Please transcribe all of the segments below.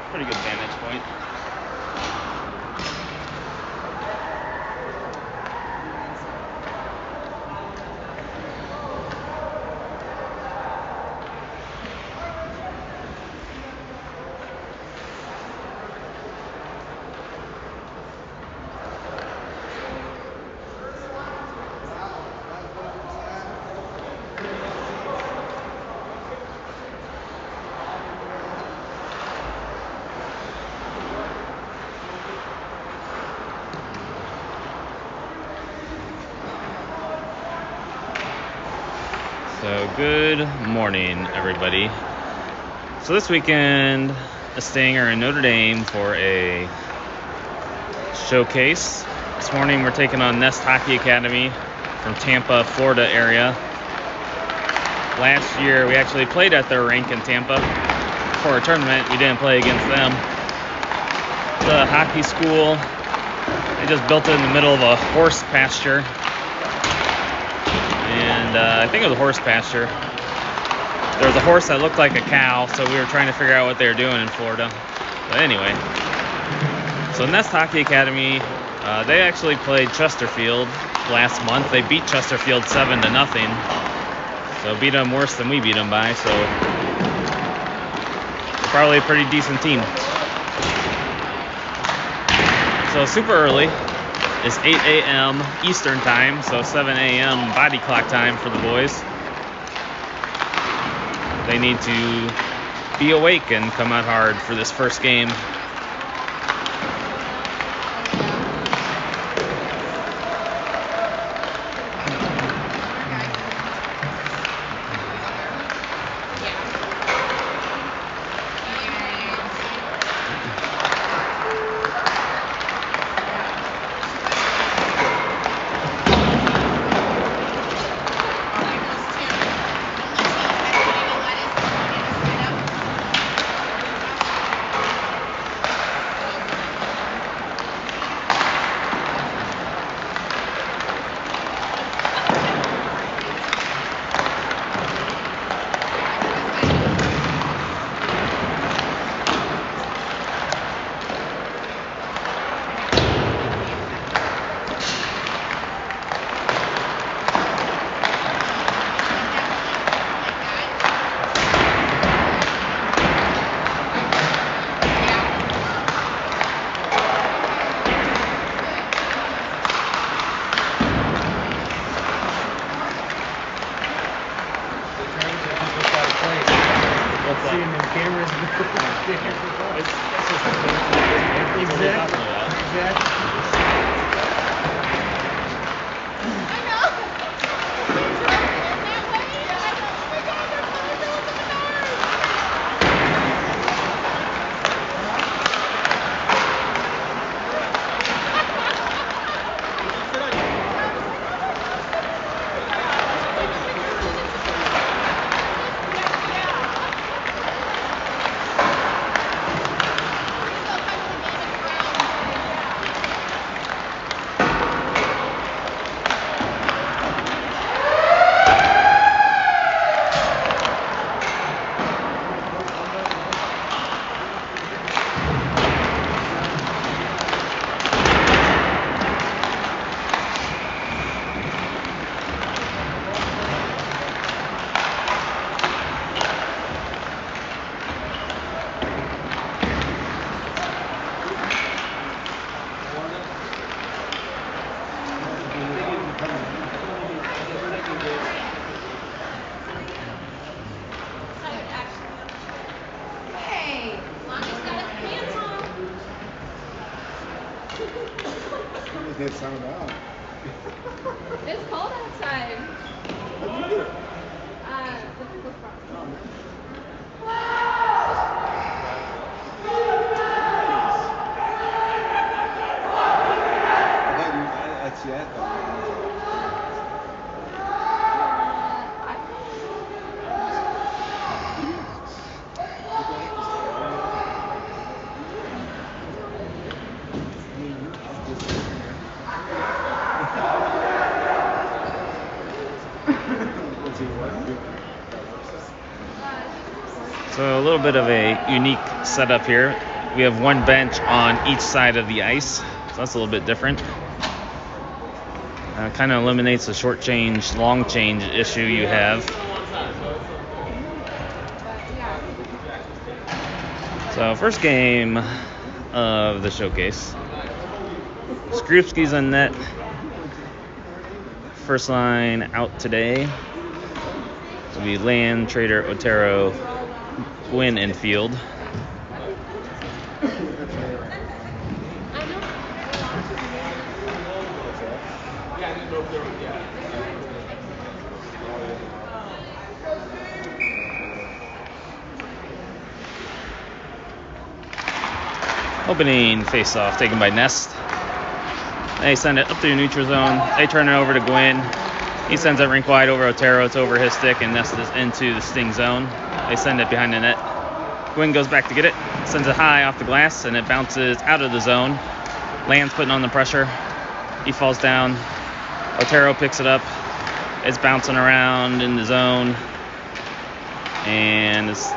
Pretty good vantage point. So good morning, everybody. So this weekend, the Sting are in Notre Dame for a showcase. This morning we're taking on Nest Hockey Academy from Tampa, Florida area. Last year we actually played at their rink in Tampa for a tournament. We didn't play against them. The hockey school, they just built it in the middle of a horse pasture. And I think it was a horse pasture. There was a horse that looked like a cow, so we were trying to figure out what they were doing in Florida. But anyway, so Nest Hockey Academy, they actually played Chesterfield last month. They beat Chesterfield 7-0. So beat them worse than we beat them by, so probably a pretty decent team. So super early. It's 8 a.m. Eastern time, so 7 a.m. body clock time for the boys. They need to be awake and come out hard for this first game. Get sound out. It's cold outside. What do you do? The pickle frog. That's yet. So a little bit of a unique setup here. we have one bench on each side of the ice, so that's a little bit different. Kind of eliminates the short change, long change issue you have. So first game of the showcase. Skrupski's on net. First line out today will be Land, Trader, Otero, Gwynn, and Field. Opening face-off taken by Nest. They send it up through the neutral zone. They turn it over to Gwynn. He sends it rink wide over Otero. It's over his stick, and Nest is into the Sting zone. They send it behind the net. Gwynn goes back to get it, sends it high off the glass, and it bounces out of the zone. Land's putting on the pressure. He falls down. Otero picks it up. It's bouncing around in the zone, and it's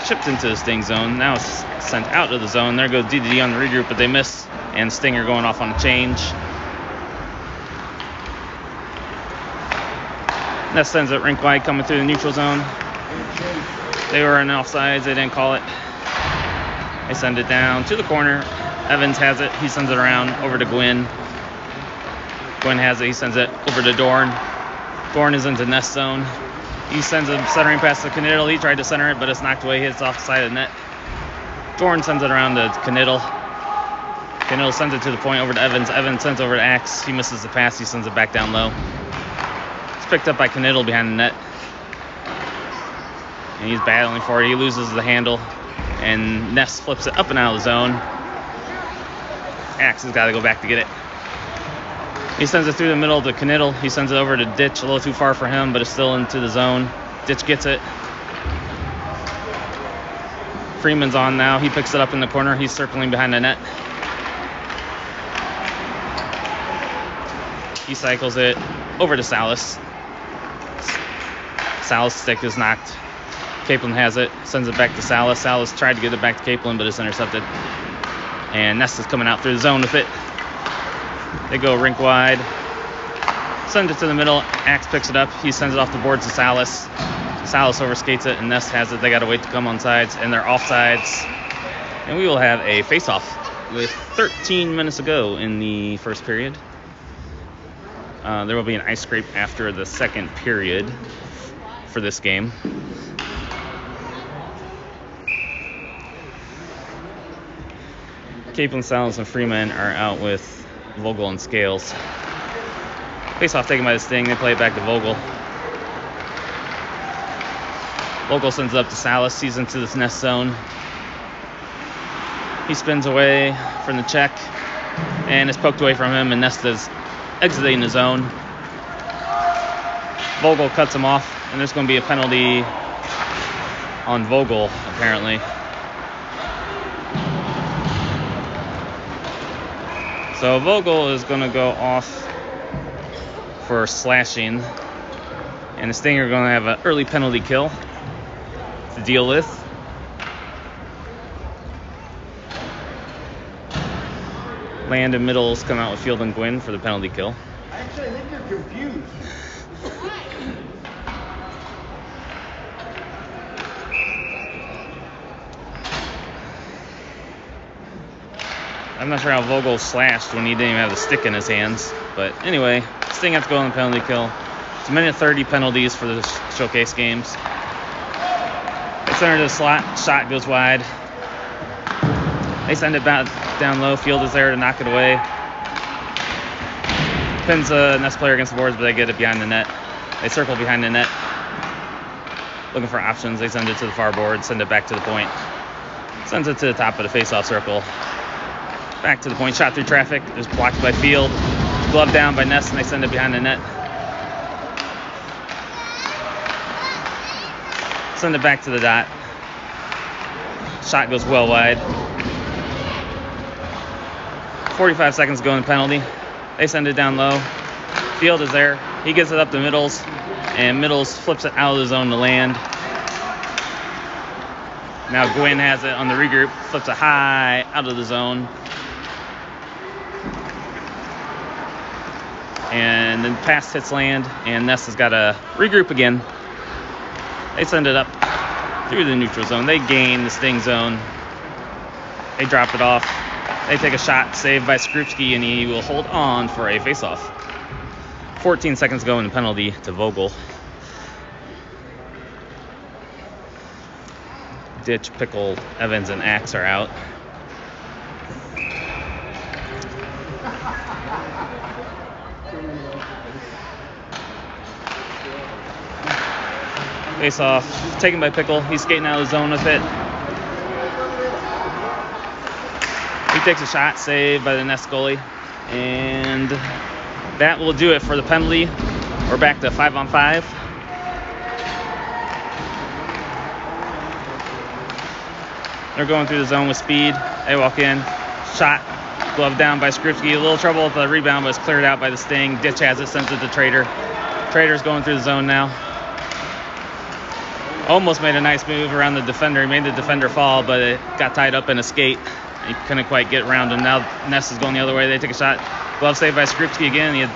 shipped into the Sting zone. Now it's sent out of the zone. There goes DDD on the regroup, but they miss, and Stinger going off on a change. Nest sends it rink wide coming through the neutral zone. They were in offsides. They didn't call it. They send it down to the corner. Evans has it. He sends it around over to Gwynn. Gwynn has it. He sends it over to Dorn. Dorn is into Nest zone. He sends a centering pass to Knittel. He tried to center it, but it's knocked away. Hits off the side of the net. Dorn sends it around to Knittel. Knittel sends it to the point over to Evans. Evans sends it over to Axe. He misses the pass. He sends it back down low. It's picked up by Knittel behind the net. And he's battling for it. He loses the handle. And Ness flips it up and out of the zone. Axe has got to go back to get it. He sends it through the middle to Knittel. He sends it over to Ditch, a little too far for him, but it's still into the zone. Ditch gets it. Freeman's on now. He picks it up in the corner. He's circling behind the net. He cycles it over to Salas. Salas' stick is knocked. Capelin has it, sends it back to Salas. Salas tried to get it back to Capelin, but it's intercepted. And Nest is coming out through the zone with it. They go rink wide. Send it to the middle. Axe picks it up. He sends it off the boards to Salas. Salas overskates it, and Nest has it. They got to wait to come on sides, and they're off sides. And we will have a face-off with 13 minutes to go in the first period. There will be an ice scrape after the second period for this game. Capelin, Salas, and Freeman are out with Vogel and Scales. Face-off taken by the Sting. They play it back to Vogel. Vogel sends it up to Salas. He's into this Nest zone. He spins away from the check, and it's poked away from him, and Nest is exiting the zone. Vogel cuts him off, and there's going to be a penalty on Vogel, apparently. So Vogel is going to go off for slashing, and the Stinger are going to have an early penalty kill to deal with. Land and Middles come out with Field and Gwynn for the penalty kill. Actually, I think you're confused. I'm not sure how Vogel slashed when he didn't even have the stick in his hands. But anyway, Sting has to go on the penalty kill. It's a minute 30 penalties for the showcase games. They center to the slot. Shot goes wide. They send it back down low. Field is there to knock it away. Pins a Nest player against the boards, but they get it behind the net. They circle behind the net. Looking for options. They send it to the far board. Send it back to the point. Sends it to the top of the face-off circle. Back to the point, shot through traffic. It was blocked by Field. Glove down by Nest, and they send it behind the net. Send it back to the dot. Shot goes well wide. 45 seconds to go in the penalty. They send it down low. Field is there. He gets it up to Middles, and Middles flips it out of the zone to Land. Now Gwynn has it on the regroup, flips it high out of the zone. And then pass hits land, and Ness has got to regroup again. They send it up through the neutral zone. They gain the sting zone. They drop it off. They take a shot, saved by Skrupski, and he will hold on for a face-off. 14 seconds go in the penalty to Vogel. Ditch, Pickle, Evans, and Axe are out. Face off, taken by Pickle. He's skating out of the zone with it. He takes a shot, saved by the Ness goalie. And that will do it for the penalty. We're back to 5-on-5. They're going through the zone with speed. They walk in. Shot, glove down by Skrupski. A little trouble with the rebound, but it's cleared out by the Sting. Ditch has it, sends it to Trader. Trader's going through the zone now. Almost made a nice move around the defender. He made the defender fall, but it got tied up in a skate. He couldn't quite get around him. Now Ness is going the other way. They take a shot. Glove saved by Skrupski again. He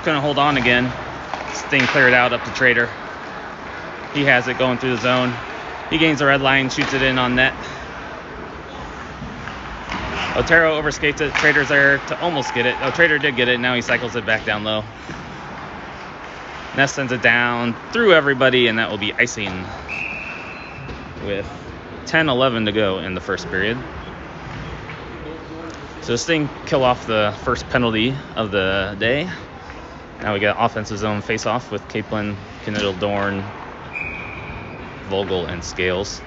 couldn't hold on again. Sting cleared out up to Trader. He has it going through the zone. He gains the red line, shoots it in on net. Otero overskates it. Trader's there to almost get it. Oh, Trader did get it. Now he cycles it back down low. Ness sends it down through everybody, and that will be icing with 10-11 to go in the first period. So Sting kill off the first penalty of the day. Now we got offensive zone face-off with Kaplan, Knittel, Dorn, Vogel, and Scales.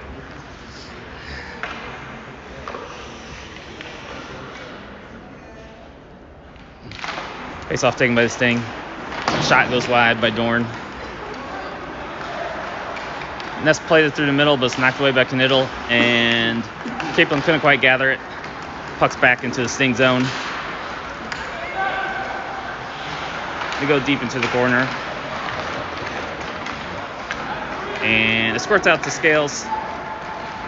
Face-off taken by the Sting. Shot goes wide by Dorn. Ness played it through the middle, but it's knocked away by Knittel, and Kaplan couldn't quite gather it. Puck's back into the Sting zone. They go deep into the corner. And it squirts out to Scales.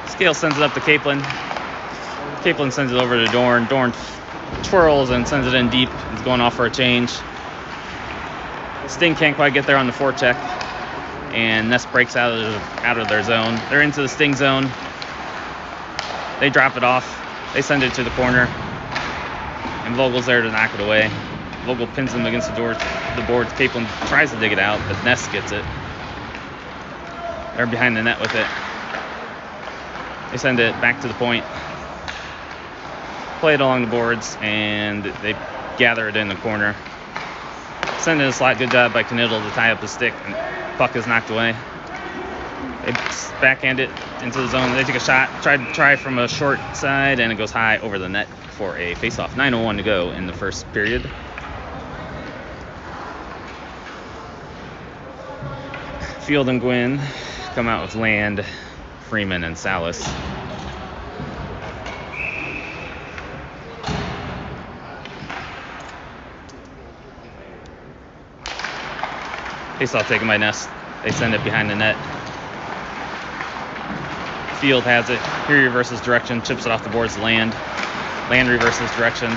Scales sends it up to Kaplan. Kaplan sends it over to Dorn. Dorn twirls and sends it in deep. He's going off for a change. Sting can't quite get there on the forecheck. And Ness breaks out of their zone. They're into the Sting zone. They drop it off. They send it to the corner. And Vogel's there to knock it away. Vogel pins him against the boards. Kaplan tries to dig it out, but Ness gets it. They're behind the net with it. They send it back to the point. Play it along the boards, and they gather it in the corner. Send it in a slot. Good job by Knittel to tie up the stick, and puck is knocked away. They backhand it into the zone. They take a shot. Try from a short side, and it goes high over the net for a face-off. 9:01 to go in the first period. Field and Gwynn come out with Land, Freeman, and Salas. Face-off taken by Ness. They send it behind the net. Field has it. He reverses direction, chips it off the boards to Land. Land reverses direction.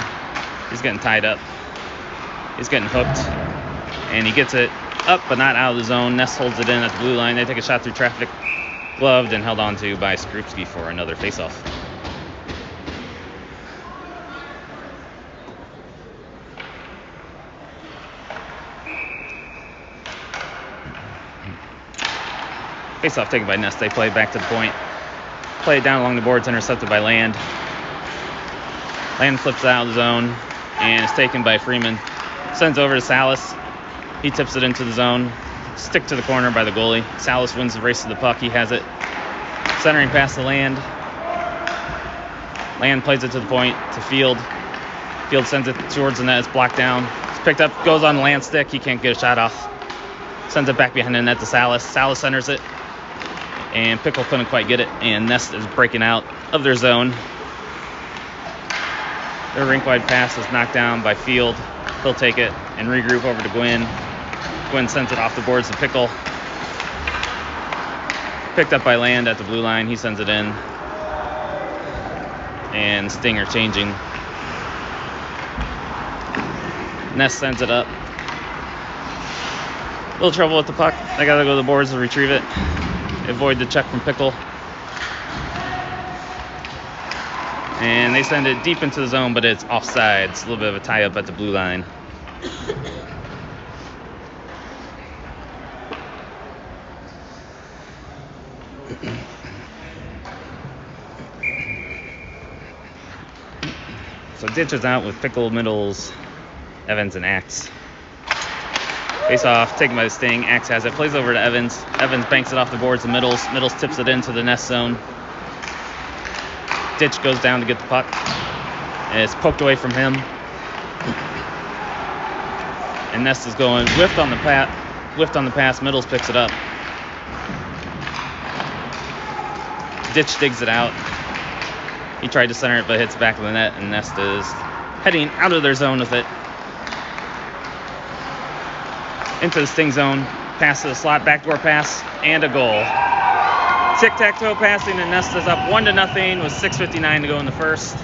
He's getting tied up. He's getting hooked. And he gets it up, but not out of the zone. Ness holds it in at the blue line. They take a shot through traffic. Gloved and held on to by Skrupski for another face-off. Face-off taken by Ness. They play back to the point. Play it down along the boards, intercepted by Land. Land flips it out of the zone, and it's taken by Freeman. Sends over to Salas. He tips it into the zone. Stick to the corner by the goalie. Salas wins the race to the puck. He has it. Centering past the Land. Land plays it to the point to Field. Field sends it towards the net. It's blocked down. It's picked up, goes on the Land stick. He can't get a shot off. Sends it back behind the net to Salas. Salas centers it. And Pickle couldn't quite get it. And Ness is breaking out of their zone. Their rink-wide pass is knocked down by Field. He'll take it and regroup over to Gwynn. Gwynn sends it off the boards to Pickle. Picked up by Land at the blue line. He sends it in. and Sting are changing. Nest sends it up. A little trouble with the puck. I gotta go to the boards to retrieve it. Avoid the check from Pickle. And they send it deep into the zone, but it's offside. It's a little bit of a tie-up at the blue line. So Ditch is out with Pickle, Middles, Evans, and Axe. Face off, taken by the Sting. Axe has it, plays over to Evans. Evans banks it off the boards to Middles. Middles tips it into the Nest zone. Ditch goes down to get the puck. And it's poked away from him. And Nest is going whiffed on the pass. Middles picks it up. Ditch digs it out. He tried to center it, but hits the back of the net, and Nest is heading out of their zone with it. Into the Sting zone, pass to the slot, backdoor pass, and a goal. Tic-tac-toe passing, and Nest is up 1-0 with 6:59 to go in the first.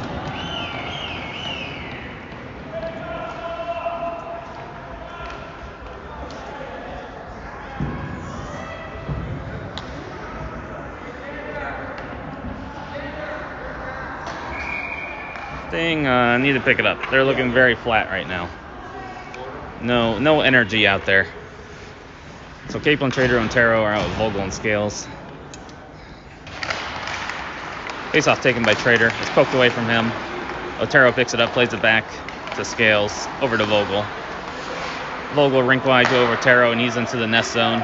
Sting need to pick it up. They're looking very flat right now. No energy out there. So Capelin, Trader, and Otero are out with Vogel and Scales. Face-off taken by Trader. It's poked away from him. Otero picks it up, plays it back to Scales, over to Vogel. Vogel rink wide to over Otero, and he's into the Nest zone.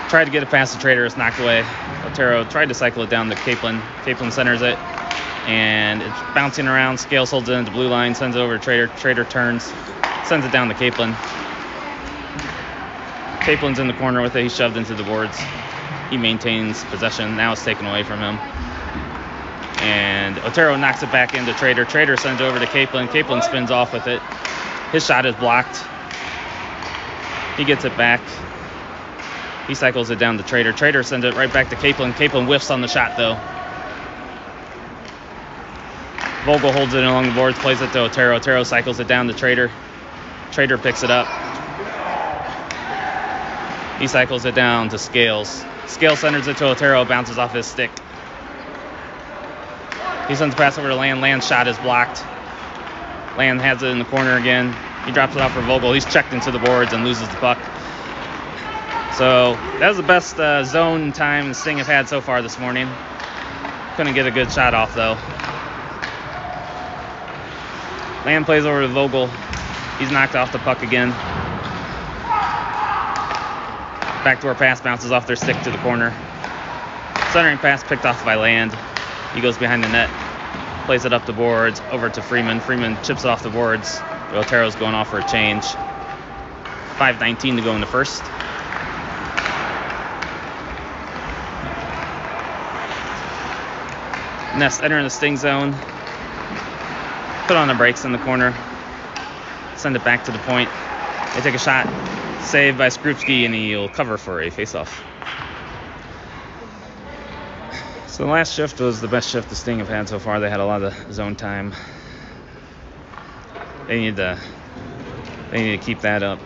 Tried to get it past the Trader, it's knocked away. Otero tried to cycle it down to Capelin. Capelin centers it, and it's bouncing around. Scales holds it into blue line, sends it over to Trader. Trader turns, sends it down to Capelin. Capelin's in the corner with it. He's shoved into the boards. He maintains possession. Now it's taken away from him. And Otero knocks it back into Trader. Trader sends it over to Capelin. Capelin spins off with it. His shot is blocked. He gets it back. He cycles it down to Trader. Trader sends it right back to Capelin. Capelin whiffs on the shot, though. Vogel holds it along the boards, plays it to Otero. Otero cycles it down to Trader. Trader picks it up. He cycles it down to Scales. Scales centers it to Otero, bounces off his stick. He sends a pass over to Land. Land's shot is blocked. Land has it in the corner again. He drops it off for Vogel. He's checked into the boards and loses the puck. So that was the best zone time the Sting have had so far this morning. Couldn't get a good shot off, though. Land plays over to Vogel. He's knocked off the puck again. Backdoor pass bounces off their stick to the corner. Centering pass picked off by Land. He goes behind the net. Plays it up the boards over to Freeman. Freeman chips it off the boards. Otero's going off for a change. 5:19 to go in the first. Nest entering the Sting zone. Put on the brakes in the corner. Send it back to the point. They take a shot. Saved by Skrupski, and he'll cover for a face-off. So the last shift was the best shift the Sting have had so far. They had a lot of zone time. They need to keep that up.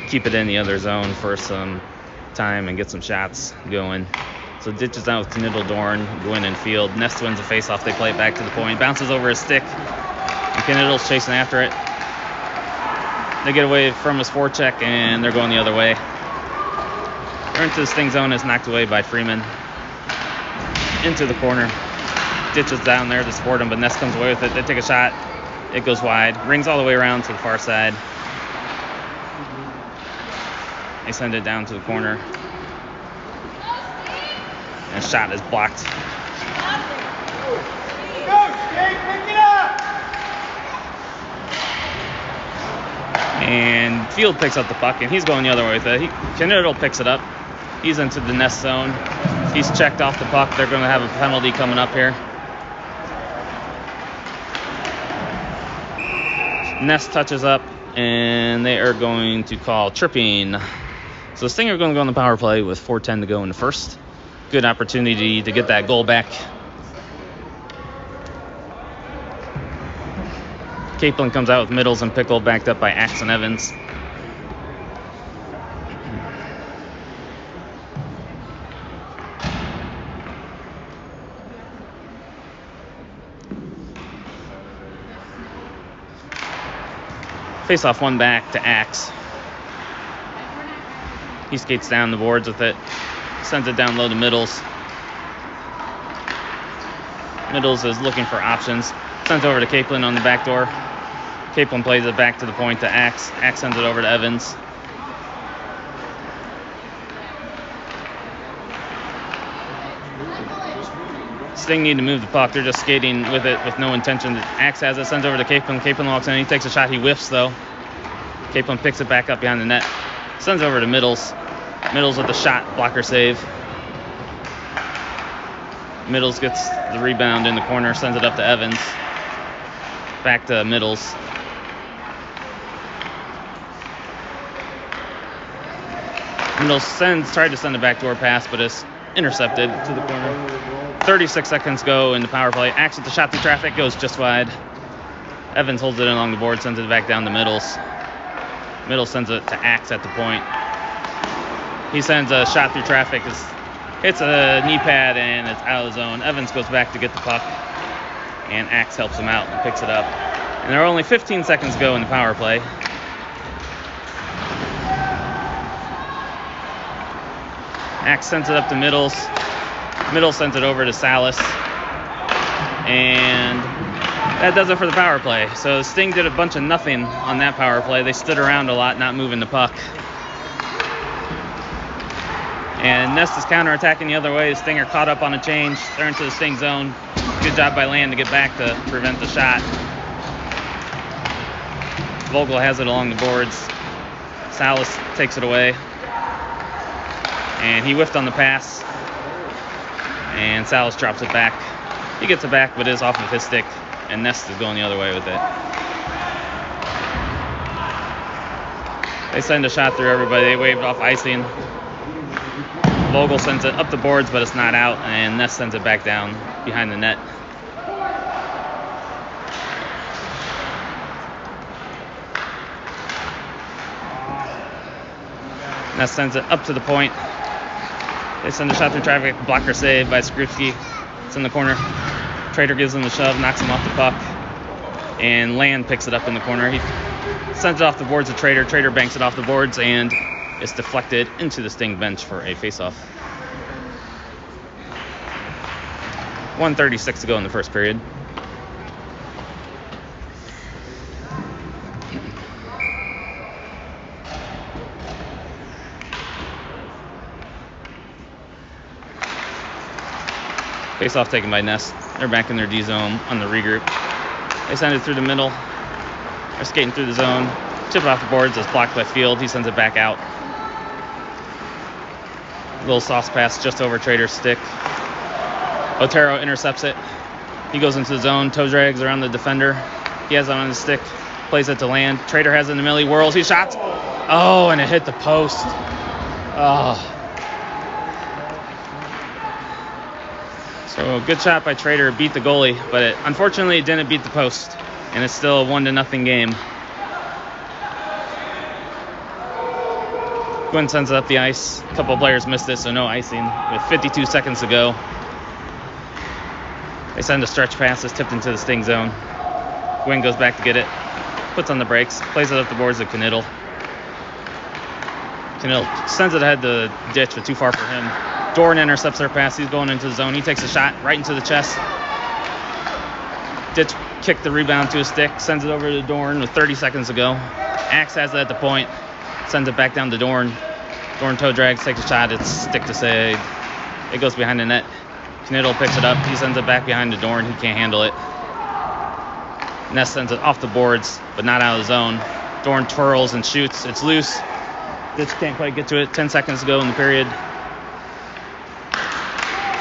Keep it in the other zone for some time and get some shots going. So Ditch is out with Knittel, Dorn, Gwynn, and Field. Nest wins the face-off. They play it back to the point. Bounces over his stick. And Knittel's chasing after it. They get away from his forecheck, and they're going the other way. They're into the Sting zone. It's knocked away by Freeman. Into the corner. Ditch is down there to support him, but Nest comes away with it. They take a shot. It goes wide. Rings all the way around to the far side. They send it down to the corner. And shot is blocked. Go, Sting, pick it up! And Field picks up the puck, and he's going the other way with it. Knittel picks it up. He's into the Nest zone. He's checked off the puck. They're going to have a penalty coming up here. Nest touches up, and they are going to call tripping. So the Sting are going to go on the power play with 4:10 to go in the first. Good opportunity to get that goal back Capelin comes out with Middles and Pickle, backed up by Axe and Evans. Face off one back to Axe. He skates down the boards with it, sends it down low to Middles. Middles is looking for options, sends it over to Capelin on the back door. Capelin plays it back to the point to Axe. Axe sends it over to Evans. Sting need to move the puck. They're just skating with it with no intention. Axe has it, sends over to Capelin. Capelin walks in. He takes a shot. He whiffs, though. Capelin picks it back up behind the net. Sends over to Middles. Middles with the shot blocker save. Middles gets the rebound in the corner, sends it up to Evans. Back to Middles. Middles tried to send a backdoor pass, but it's intercepted to the corner. 36 seconds go in the power play. Axe with the shot through traffic, goes just wide. Evans holds it along the board, sends it back down to Middles. Middles sends it to Axe at the point. He sends a shot through traffic, hits a knee pad, and it's out of the zone. Evans goes back to get the puck, and Axe helps him out and picks it up. And there are only 15 seconds to go in the power play. Axe sends it up to Middles. Middles sends it over to Salas. And that does it for the power play. So Sting did a bunch of nothing on that power play. They stood around a lot, not moving the puck. And Nest is counterattacking the other way. The Stinger caught up on a change. They're into the Sting zone. Good job by Land to get back to prevent the shot. Vogel has it along the boards. Salas takes it away. And he whiffed on the pass. And Salas drops it back. He gets it back, but it is off of his stick. And Nest is going the other way with it. They send a shot through everybody. They waved off icing. Vogel sends it up the boards, but it's not out. And Nest sends it back down behind the net. Nest sends it up to the point. They send a shot through traffic, blocker save by Skripski. It's in the corner. Trader gives him the shove, knocks him off the puck. And Land picks it up in the corner. He sends it off the boards to Trader. Trader banks it off the boards, and it's deflected into the Sting bench for a faceoff. 1:36 to go in the first period. Face-off taken by Nest. They're back in their D zone on the regroup. They send it through the middle. They're skating through the zone. Chip off the boards. It's blocked by Field. He sends it back out. Little soft pass just over Trader's stick. Otero intercepts it. He goes into the zone. Toe drags around the defender. He has it on his stick. Plays it to Land. Trader has it in the middle. He whirls. He shots. Oh, and it hit the post. Oh. So good shot by Trader, beat the goalie, but unfortunately it didn't beat the post, and it's still a 1-0 game. Gwynn sends it up the ice. A couple players missed it, so no icing with 52 seconds to go. They send a stretch pass that's tipped into the Sting zone. Gwynn goes back to get it, puts on the brakes, plays it up the boards to Knittel. Knittel sends it ahead to the ditch, but too far for him. Dorn intercepts their pass. He's going into the zone. He takes a shot right into the chest. Ditch kicked the rebound to his stick. Sends it over to Dorn with 30 seconds to go. Axe has it at the point. Sends it back down to Dorn. Dorn toe drags, takes a shot. It's stick to save. It goes behind the net. Knittel picks it up. He sends it back behind to Dorn. He can't handle it. Ness sends it off the boards, but not out of the zone. Dorn twirls and shoots. It's loose. Ditch can't quite get to it. 10 seconds to go in the period.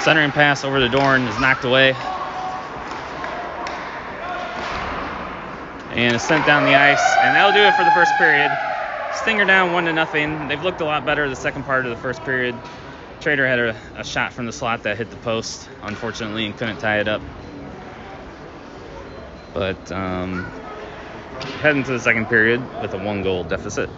Centering pass over to Dorn is knocked away. And it's sent down the ice. And that'll do it for the first period. Stinger down 1-0. They've looked a lot better the second part of the first period. Trader had a shot from the slot that hit the post, unfortunately, and couldn't tie it up. But head into the second period with a 1-goal deficit.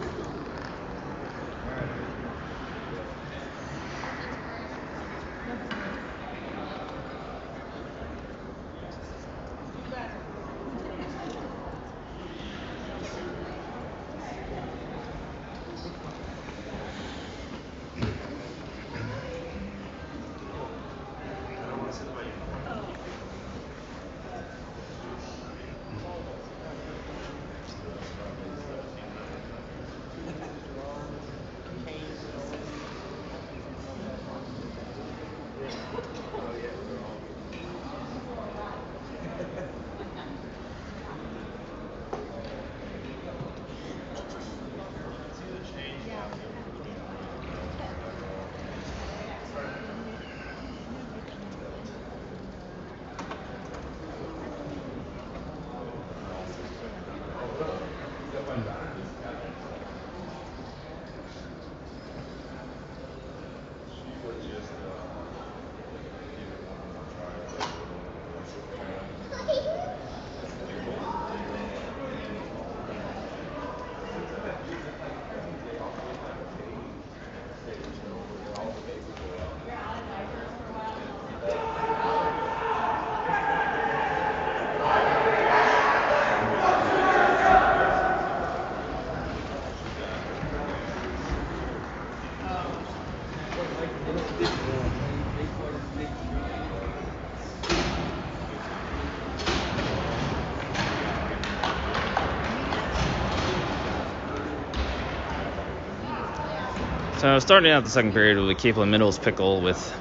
So starting out the second period with a Capelin Middles pickle with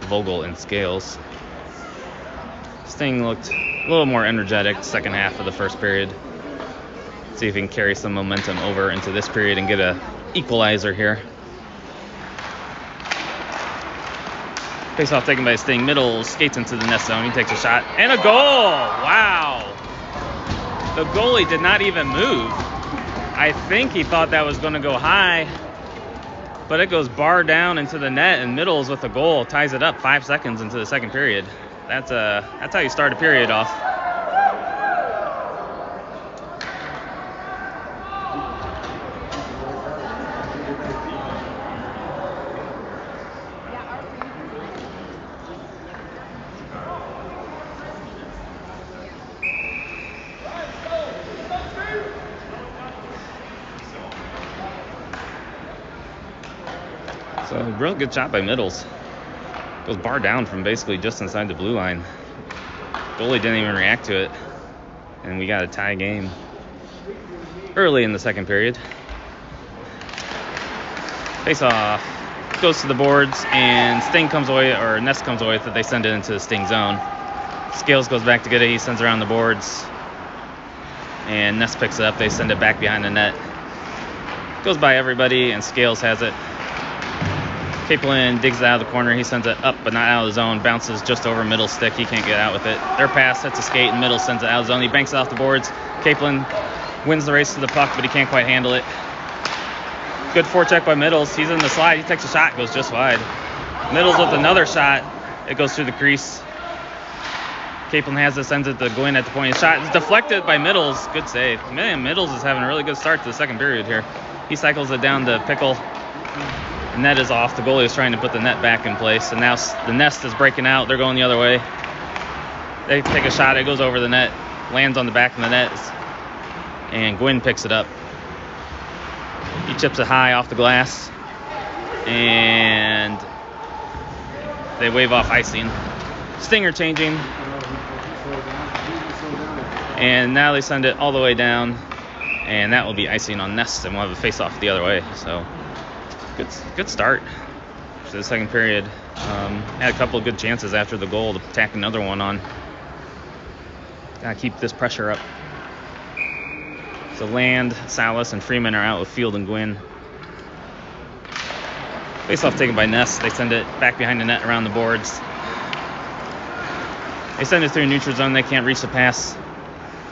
Vogel and Scales. Sting looked a little more energetic second half of the first period. See if he can carry some momentum over into this period and get a equalizer here. Face-off taken by Sting. Middles skates into the net zone. He takes a shot and a goal. Wow. The goalie did not even move. I think he thought that was going to go high, but it goes bar down into the net, and Middles with a goal ties it up 5 seconds into the second period. That's how you start a period off. So real good shot by Middles. Goes bar down from basically just inside the blue line. Goalie didn't even react to it. And we got a tie game early in the second period. Face off. Goes to the boards, and Sting comes away, or Nest comes away with it. They send it into the Sting zone. Scales goes back to get it. He sends it around the boards. And Nest picks it up. They send it back behind the net. Goes by everybody, and Scales has it. Capelin digs it out of the corner. He sends it up, but not out of the zone. Bounces just over middle stick. He can't get out with it. Their pass hits a skate, and Middle sends it out of the zone. He banks it off the boards. Capelin wins the race to the puck, but he can't quite handle it. Good forecheck by Middles. He's in the slide. He takes a shot. Goes just wide. Middles with another shot. It goes through the crease. Capelin has it, sends it to Gwynn at the point. Shot is deflected by Middles. Good save. Man, Middles is having a really good start to the second period here. He cycles it down to Pickle. The net is off. The goalie is trying to put the net back in place. And now the Nest is breaking out. They're going the other way. They take a shot. It goes over the net. Lands on the back of the net. And Gwynn picks it up. He chips it high off the glass. And they wave off icing. Stinger changing. And now they send it all the way down. And that will be icing on Nest. And we'll have a face-off the other way. So good start to the second period. Had a couple of good chances after the goal to tack another one on. Gotta keep this pressure up. So Land, Salas, and Freeman are out with Field and Gwynn. Face-off taken by Nest. They send it back behind the net around the boards. They send it through neutral zone. They can't reach the pass.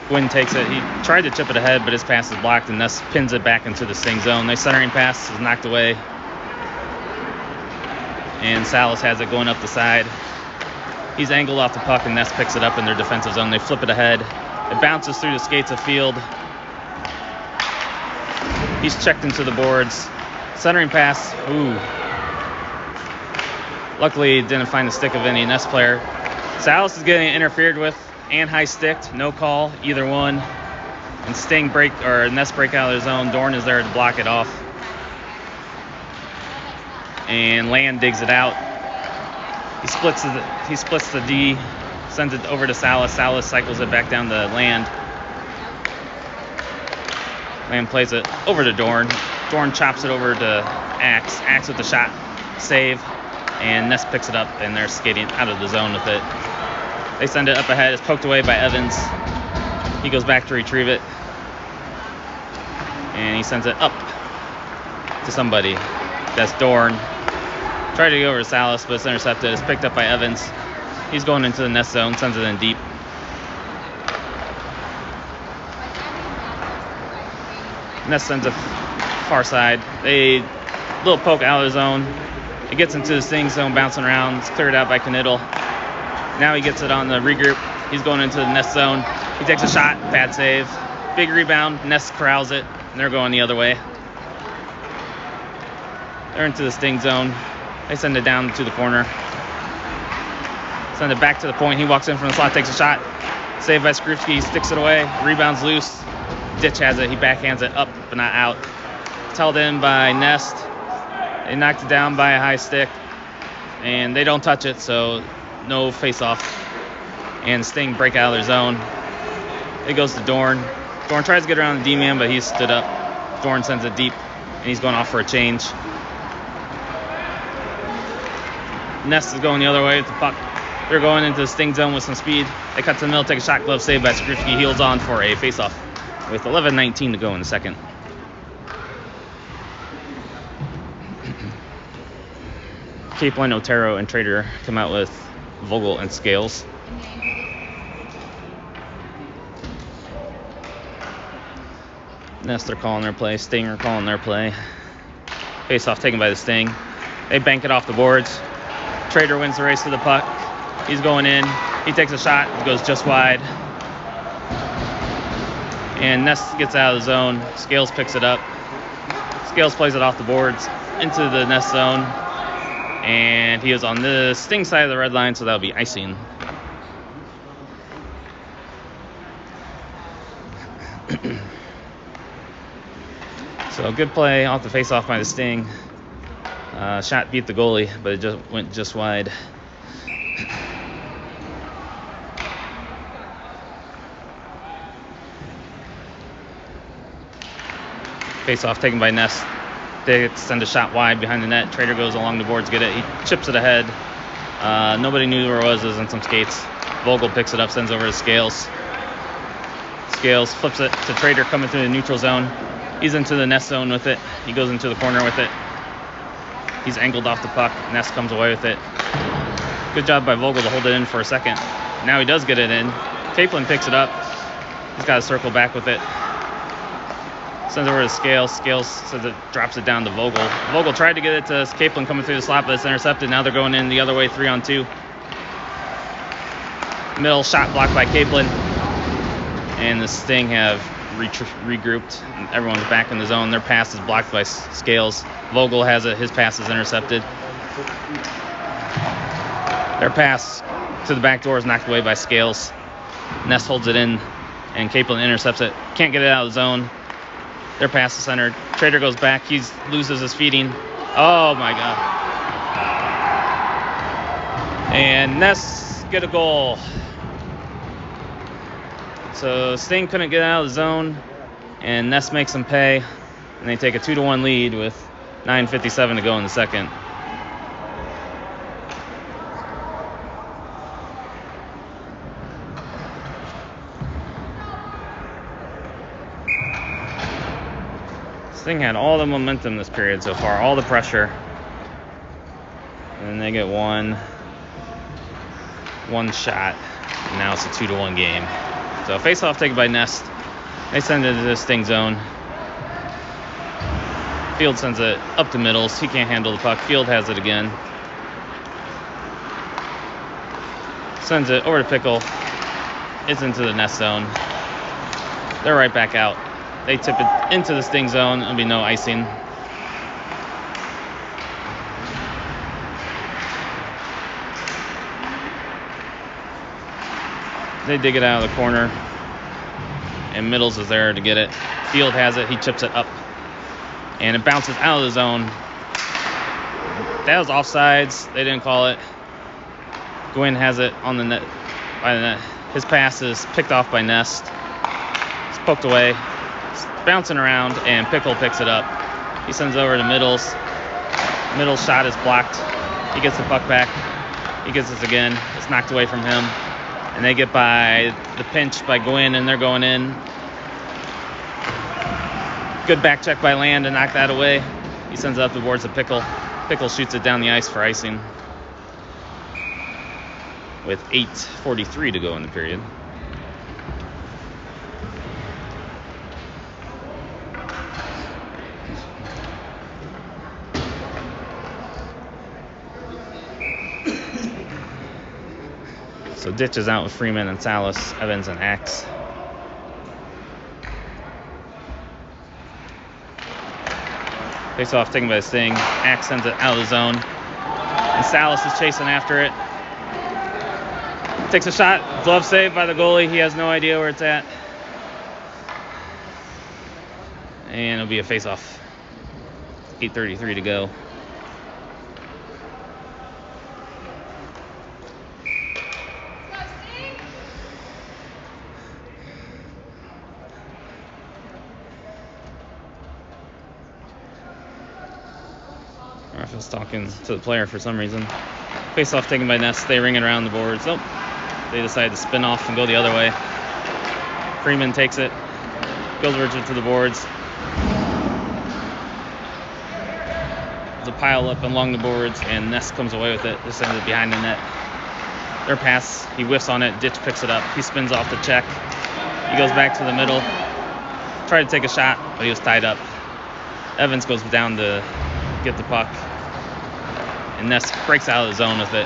Gwynn takes it. He tried to chip it ahead, but his pass is blocked, and Nest pins it back into the Sting zone. Their centering pass is knocked away. And Salas has it going up the side. He's angled off the puck, and Nest picks it up in their defensive zone. They flip it ahead. It bounces through the skates of Field. He's checked into the boards. Centering pass. Ooh. Luckily, didn't find the stick of any Nest player. Salas is getting interfered with and high sticked. No call, either one. And Sting break or Nest break out of their zone. Dorn is there to block it off. And Land digs it out. He splits the D, sends it over to Salas. Salas cycles it back down to Land. Land plays it over to Dorn. Dorn chops it over to Axe. Axe with the shot save. And Nest picks it up, and they're skating out of the zone with it. They send it up ahead. It's poked away by Evans. He goes back to retrieve it. And he sends it up to somebody. That's Dorn. Tried to go over to Salas, but it's intercepted. It's picked up by Evans. He's going into the Nest zone, sends it in deep. Nest sends it far side. They little poke out of the zone. It gets into the Sting zone, bouncing around. It's cleared out by Knittel. Now he gets it on the regroup. He's going into the Nest zone. He takes a shot, bad save. Big rebound, Nest corrals it, and they're going the other way. They're into the Sting zone. They send it down to the corner. Send it back to the point. He walks in from the slot, takes a shot. Saved by Skrupski, sticks it away. Rebounds loose. Ditch has it. He backhands it up, but not out. It's held in by Nest. They knocked it down by a high stick. And they don't touch it, so no face-off. And Sting break out of their zone. It goes to Dorn. Dorn tries to get around the D-man, but he's stood up. Dorn sends it deep, and he's going off for a change. Nest is going the other way with the puck. They're going into the Sting zone with some speed. They cut to the middle, take a shot, glove saved by Skrupski. Heels on for a face-off with 11:19 to go in the second. Capelin, Otero, and Trader come out with Vogel and Scales. Nest are calling their play. Sting are calling their play. Face-off taken by the Sting. They bank it off the boards. Trader wins the race to the puck. He's going in. He takes a shot. It goes just wide. And Nest gets out of the zone. Scales picks it up. Scales plays it off the boards into the Nest zone. And he is on the Sting side of the red line, so that'll be icing. So good play off the face-off by the Sting. Shot beat the goalie, but it just went just wide. Face-off taken by Nest. They send a shot wide behind the net. Trader goes along the boards, get it. He chips it ahead. Nobody knew where it was. It was in some skates. Vogel picks it up, sends over to Scales. Scales flips it to Trader coming through the neutral zone. He's into the Nest zone with it. He goes into the corner with it. He's angled off the puck. Nest comes away with it. Good job by Vogel to hold it in for a second. Now he does get it in. Capelin picks it up. He's got to circle back with it. Sends it over to Scales. Scales says it drops it down to Vogel. Vogel tried to get it to Capelin coming through the slot, but it's intercepted. Now they're going in the other way, 3-on-2. Middle shot blocked by Capelin. And the Sting have regrouped. Everyone's back in the zone. Their pass is blocked by Scales. Vogel has it. His pass is intercepted. Their pass to the back door is knocked away by Scales. Nest holds it in, and Capelin intercepts it. Can't get it out of the zone. Their pass is centered. Trader goes back. He loses his feeding. Oh, my God. And Nest get a goal. So Sting couldn't get out of the zone, and Nest makes them pay, and they take a 2-1 lead with 9:57 to go in the second. Sting had all the momentum this period so far, all the pressure, and then they get one shot, and now it's a 2-1 game. So face-off taken by Nest. They send it to the Sting zone. Field sends it up to middles. He can't handle the puck. Field has it again. Sends it over to Pickle. It's into the Nest zone. They're right back out. They tip it into the sting zone. There'll be no icing. They dig it out of the corner, and Middles is there to get it. Field has it. He chips it up, and it bounces out of the zone. That was offsides. They didn't call it. Gwynn has it on the net, by the net. His pass is picked off by Nest. It's poked away. It's bouncing around, and Pickle picks it up. He sends it over to Middles. Middles' shot is blocked. He gets the puck back. He gets this again. It's knocked away from him. And they get by the pinch by Gwynn, and they're going in. Good back check by Land to knock that away. He sends it up the boards to Pickle. Pickle shoots it down the ice for icing. With 8:43 to go in the period. So Ditch is out with Freeman and Salas, Evans and Axe. Face off taken by the Sting. Axe sends it out of the zone. And Salas is chasing after it. Takes a shot. Glove save by the goalie. He has no idea where it's at. And it'll be a face-off. 8:33 to go. Ref is talking to the player for some reason. Face-off taken by Ness. They ring it around the boards. Oh, they decide to spin off and go the other way. Freeman takes it. Goes Richard to the boards. There's a pile up along the boards, and Ness comes away with it. This sends it behind the net. Their pass, he whiffs on it. Ditch picks it up. He spins off the check. He goes back to the middle. Tried to take a shot, but he was tied up. Evans goes down to get the puck, and Ness breaks out of the zone with it.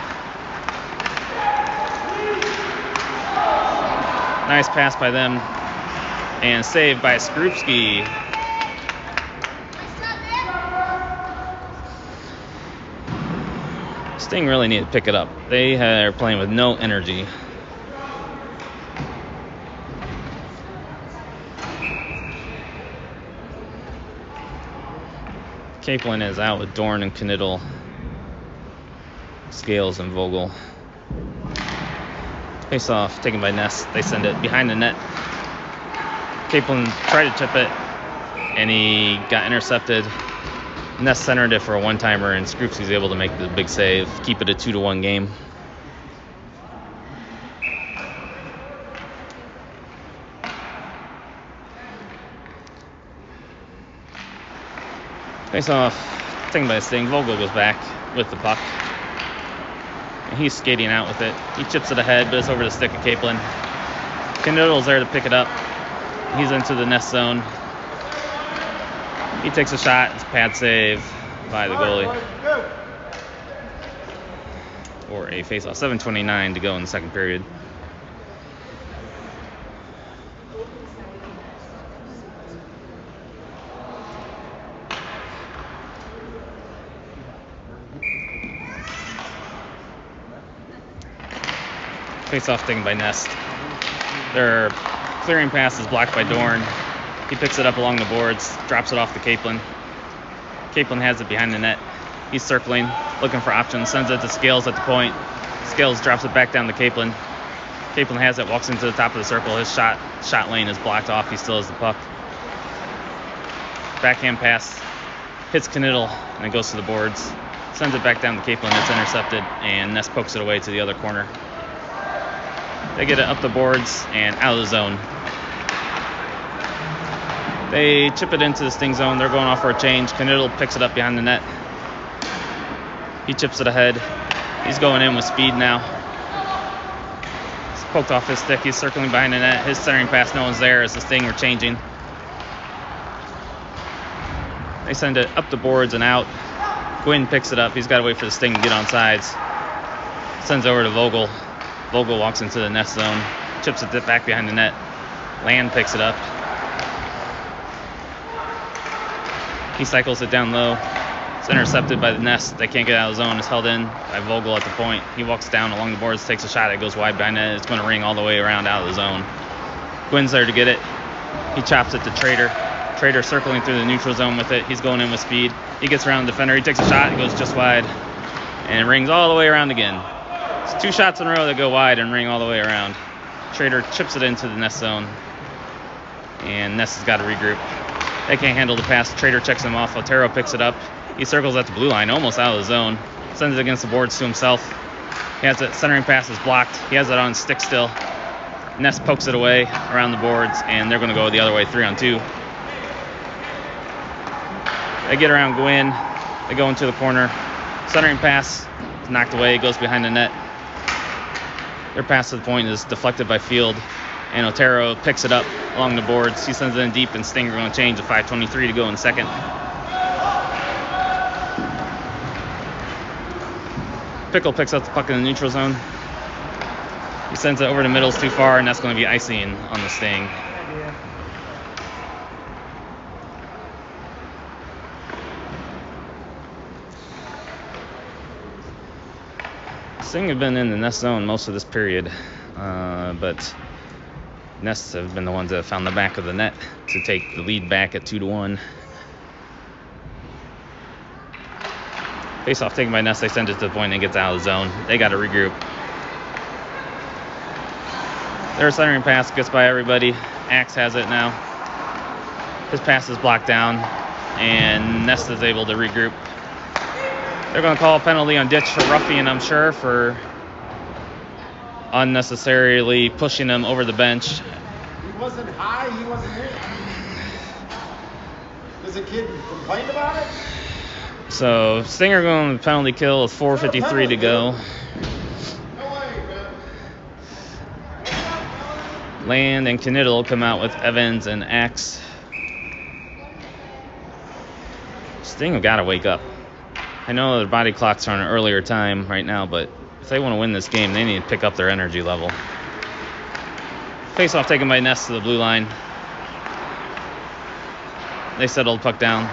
Nice pass by them, and saved by Skrupski. Sting really need to pick it up. They are playing with no energy. Kaplan is out with Dorn and Knittel, Scales and Vogel. Face off taken by Ness. They send it behind the net. Kaplan tried to chip it, and he got intercepted. Ness centered it for a one-timer, and Skrupski's able to make the big save, keep it a 2-1 game. Face off, taken by Sting. Vogel goes back with the puck, and he's skating out with it. He chips it ahead, but it's over the stick of Kaplan. Knittel's there to pick it up. He's into the Ness zone. He takes a shot. It's a pad save by the goalie. Or a face-off. 7:29 to go in the second period. Face-off taken by Nest. Their clearing pass is blocked by Dorn. He picks it up along the boards, drops it off to Kaplan. Kaplan has it behind the net. He's circling, looking for options, sends it to Scales at the point. Scales drops it back down to Kaplan. Kaplan has it, walks into the top of the circle. His shot lane is blocked off. He still has the puck. Backhand pass, hits Knittel, and it goes to the boards. Sends it back down to Kaplan. It's intercepted, and Ness pokes it away to the other corner. They get it up the boards and out of the zone. They chip it into the Sting zone. They're going off for a change. Knittel picks it up behind the net. He chips it ahead. He's going in with speed now. He's poked off his stick. He's circling behind the net. His centering pass, no one's there as the Sting are changing. They send it up the boards and out. Gwynn picks it up. He's got to wait for the Sting to get on sides. Sends over to Vogel. Vogel walks into the Ness zone. Chips it back behind the net. Land picks it up. He cycles it down low. It's intercepted by the Nest. They can't get out of the zone. It's held in by Vogel at the point. He walks down along the boards, takes a shot. It goes wide behind net. It's going to ring all the way around out of the zone. Gwynn's there to get it. He chops it to Trader. Trader circling through the neutral zone with it. He's going in with speed. He gets around the defender. He takes a shot. It goes just wide. And it rings all the way around again. It's 2 shots in a row that go wide and ring all the way around. Trader chips it into the Nest zone. And Nest has got to regroup. They can't handle the pass. Trader checks him off. Otero picks it up. He circles at the blue line, almost out of the zone. Sends it against the boards to himself. He has it. Centering pass is blocked. He has it on stick still. Nest pokes it away around the boards, and they're going to go the other way, 3-on-2. They get around Gwynn. They go into the corner. Centering pass is knocked away. Goes behind the net. Their pass to the point is deflected by Field, and Otero picks it up along the boards. He sends it in deep, and Stinger going to change to 5:23 to go in the second. Pickle picks up the puck in the neutral zone. He sends it over the middle, it's too far, and that's going to be icing on the Sting. Sting have been in the Nest zone most of this period, but Nests have been the ones that have found the back of the net to take the lead back at 2-1. Face-off taken by Nest. They send it to the point and it gets out of the zone. They got to regroup. Their centering pass gets by everybody. Axe has it now. His pass is blocked down, and Nest is able to regroup. They're going to call a penalty on Ditch for roughing, I'm sure, for unnecessarily pushing him over the bench. He wasn't high, he wasn't hit. Does the kid complain about it? So Stinger going on the penalty kill with 4:53 to go. No way, man. Land and Knittel come out with Evans and Axe. Sting have got to wake up. I know their body clocks are on an earlier time right now, but if they want to win this game, they need to pick up their energy level. Face-off taken by Nest to the blue line. They settle the puck down.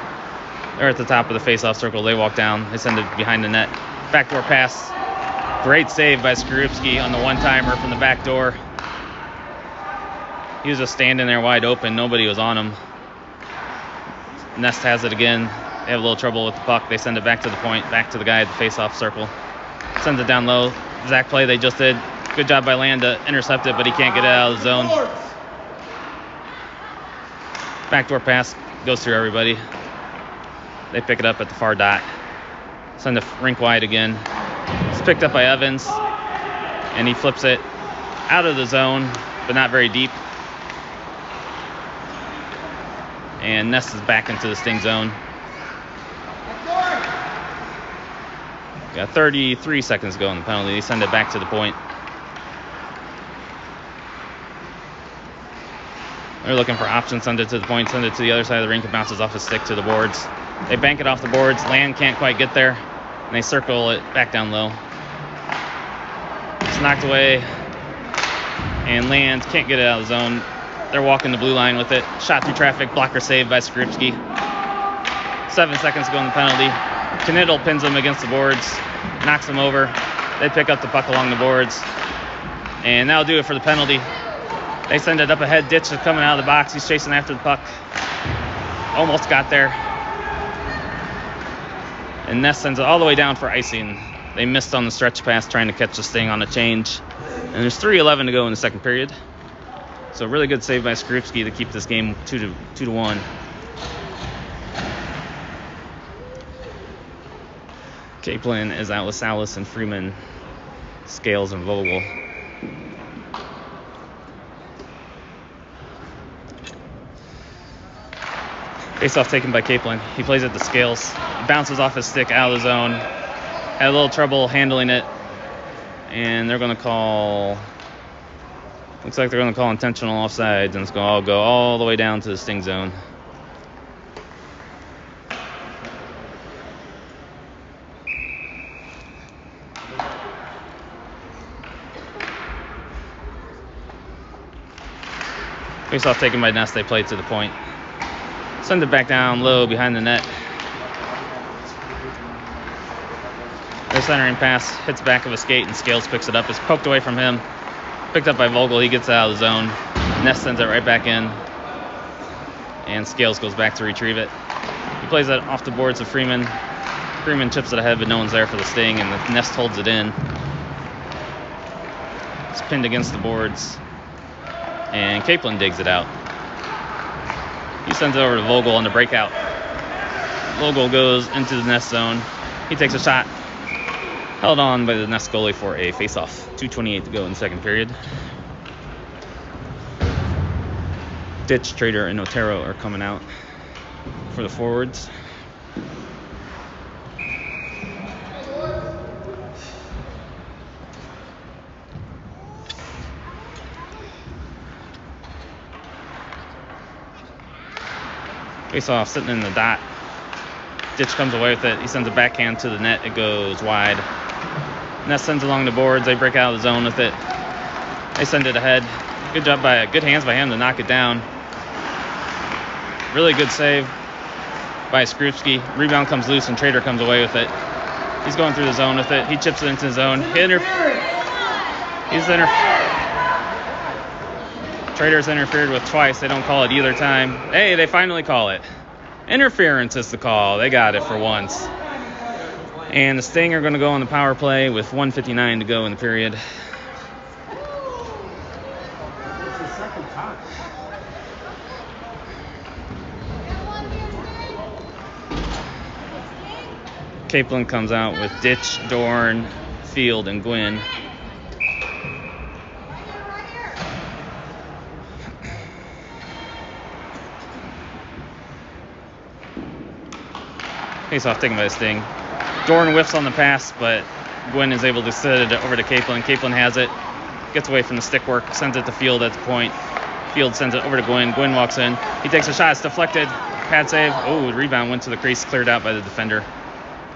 They're at the top of the face-off circle. They walk down. They send it behind the net. Backdoor pass. Great save by Skorupski on the one-timer from the back door. He was just standing there wide open. Nobody was on him. Nest has it again. They have a little trouble with the puck. They send it back to the point, back to the guy at the face-off circle. Sends it down low. Exact play they just did. Good job by Land to intercept it, but he can't get it out of the zone. Backdoor pass goes through everybody. They pick it up at the far dot. Send it rink wide again. It's picked up by Evans, and he flips it out of the zone, but not very deep. And Nest is back into the Sting zone. Got 33 seconds to go in the penalty. They send it back to the point. They're looking for options. Send it to the point. Send it to the other side of the rink. It bounces off his stick to the boards. They bank it off the boards. Land can't quite get there. And they circle it back down low. It's knocked away. And Land can't get it out of the zone. They're walking the blue line with it. Shot through traffic. Blocker saved by Skorupski. 7 seconds to go in the penalty. Knittel pins him against the boards. Knocks him over. They pick up the puck along the boards. And that'll do it for the penalty. They send it up ahead. Ditch is coming out of the box. He's chasing after the puck. Almost got there. And Nest sends it all the way down for icing. They missed on the stretch pass trying to catch the Sting on a change. And there's 3:11 to go in the second period. So really good save by Skorupski to keep this game 2-1. Kaplan is out with Salas and Freeman, Scales and Vogel. Face-off taken by Kaplan. He plays it to Scales. He bounces off his stick out of the zone. Had a little trouble handling it. And they're going to call... Looks like they're going to call intentional offsides, and it's going to go all the way down to the Sting zone. Face-off taken by Nest. They play it to the point. Send it back down low behind the net. Their centering pass hits back of a skate and Scales picks it up. It's poked away from him. Picked up by Vogel. He gets out of the zone. Ness sends it right back in. And Scales goes back to retrieve it. He plays that off the boards to Freeman. Freeman chips it ahead, but no one's there for the sting, and the Nest holds it in. It's pinned against the boards. And Capelin digs it out. He sends it over to Vogel on the breakout. Vogel goes into the Nest zone. He takes a shot. Held on by the Nest goalie for a face-off. 2:28 to go in the second period. Ditch, Trader, and Notre are coming out for the forwards. Face-off sitting in the dot. Ditch comes away with it. He sends a backhand to the net. It goes wide. Nest sends along the boards. They break out of the zone with it. They send it ahead. Good job good hands by him to knock it down. Really good save by Skrupski. Rebound comes loose and Trader comes away with it. He's going through the zone with it. He chips it into the zone. Trader's interfered with twice. They don't call it either time. Hey, they finally call it. Interference is the call. They got it for once. And the Sting are going to go on the power play with 1:59 to go in the period. It's the second time. Capelin comes out with Ditch, Dorn, Field, and Gwynn. Face-off taken by the Sting. Dorn whiffs on the pass, but Gwynn is able to send it over to Capelin. Capelin has it, gets away from the stick work, sends it to Field at the point. Field sends it over to Gwynn. Gwynn walks in. He takes a shot. It's deflected. Pad save. Oh, the rebound went to the crease, cleared out by the defender.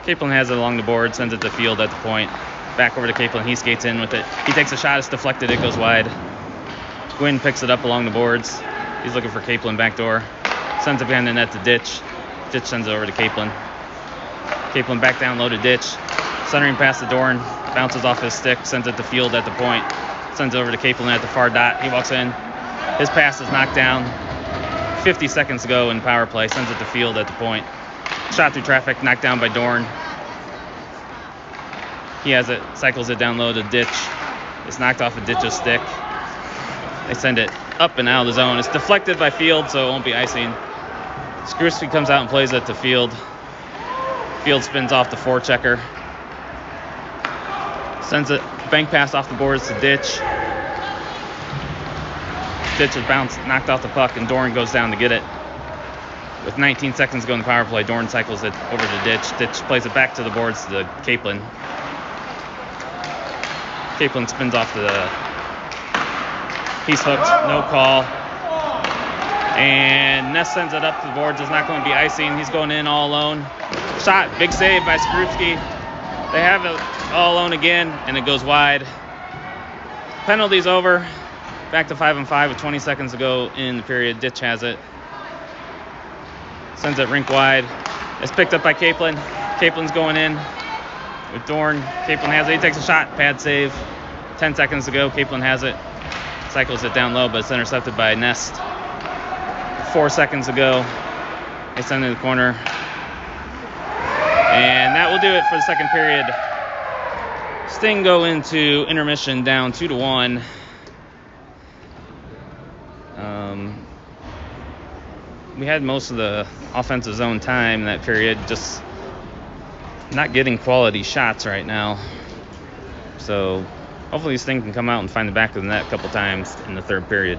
Capelin has it along the board, sends it to Field at the point. Back over to Capelin. He skates in with it. He takes a shot. It's deflected. It goes wide. Gwynn picks it up along the boards. He's looking for Capelin backdoor. Sends it behind the net to Ditch. Ditch sends it over to Capelin. Capelin back down low to Ditch. Centering pass to Dorn. Bounces off his stick. Sends it to Field at the point. Sends it over to Capelin at the far dot. He walks in. His pass is knocked down. 50 seconds to go in power play. Sends it to Field at the point. Shot through traffic. Knocked down by Dorn. He has it. Cycles it down low to Ditch. It's knocked off of Ditch's stick. They send it up and out of the zone. It's deflected by Field, so it won't be icing. Skrupski comes out and plays it to Field. Field spins off the forechecker. Sends a bank pass off the boards to Ditch. Ditch is bounced, knocked off the puck, and Dorn goes down to get it. With 19 seconds to go in the power play, Dorn cycles it over to Ditch. Ditch plays it back to the boards to Capelin. Capelin spins off the... He's hooked, no call. And Ness sends it up to the boards. It's not going to be icing. He's going in all alone. Shot, big save by Skrupski. They have it all alone again, and it goes wide. Penalty's over. Back to 5-on-5 with 20 seconds to go in the period. Ditch has it. Sends it rink wide. It's picked up by Capelin. Caplin's going in with Dorn. Capelin has it. He takes a shot. Pad save. 10 seconds to go. Capelin has it. Cycles it down low, but it's intercepted by Nest. 4 seconds to go. They send it to the corner. And that will do it for the second period. Sting go into intermission down 2-1. We had most of the offensive zone time in that period, just not getting quality shots right now. So hopefully Sting can come out and find the back of the net a couple times in the third period.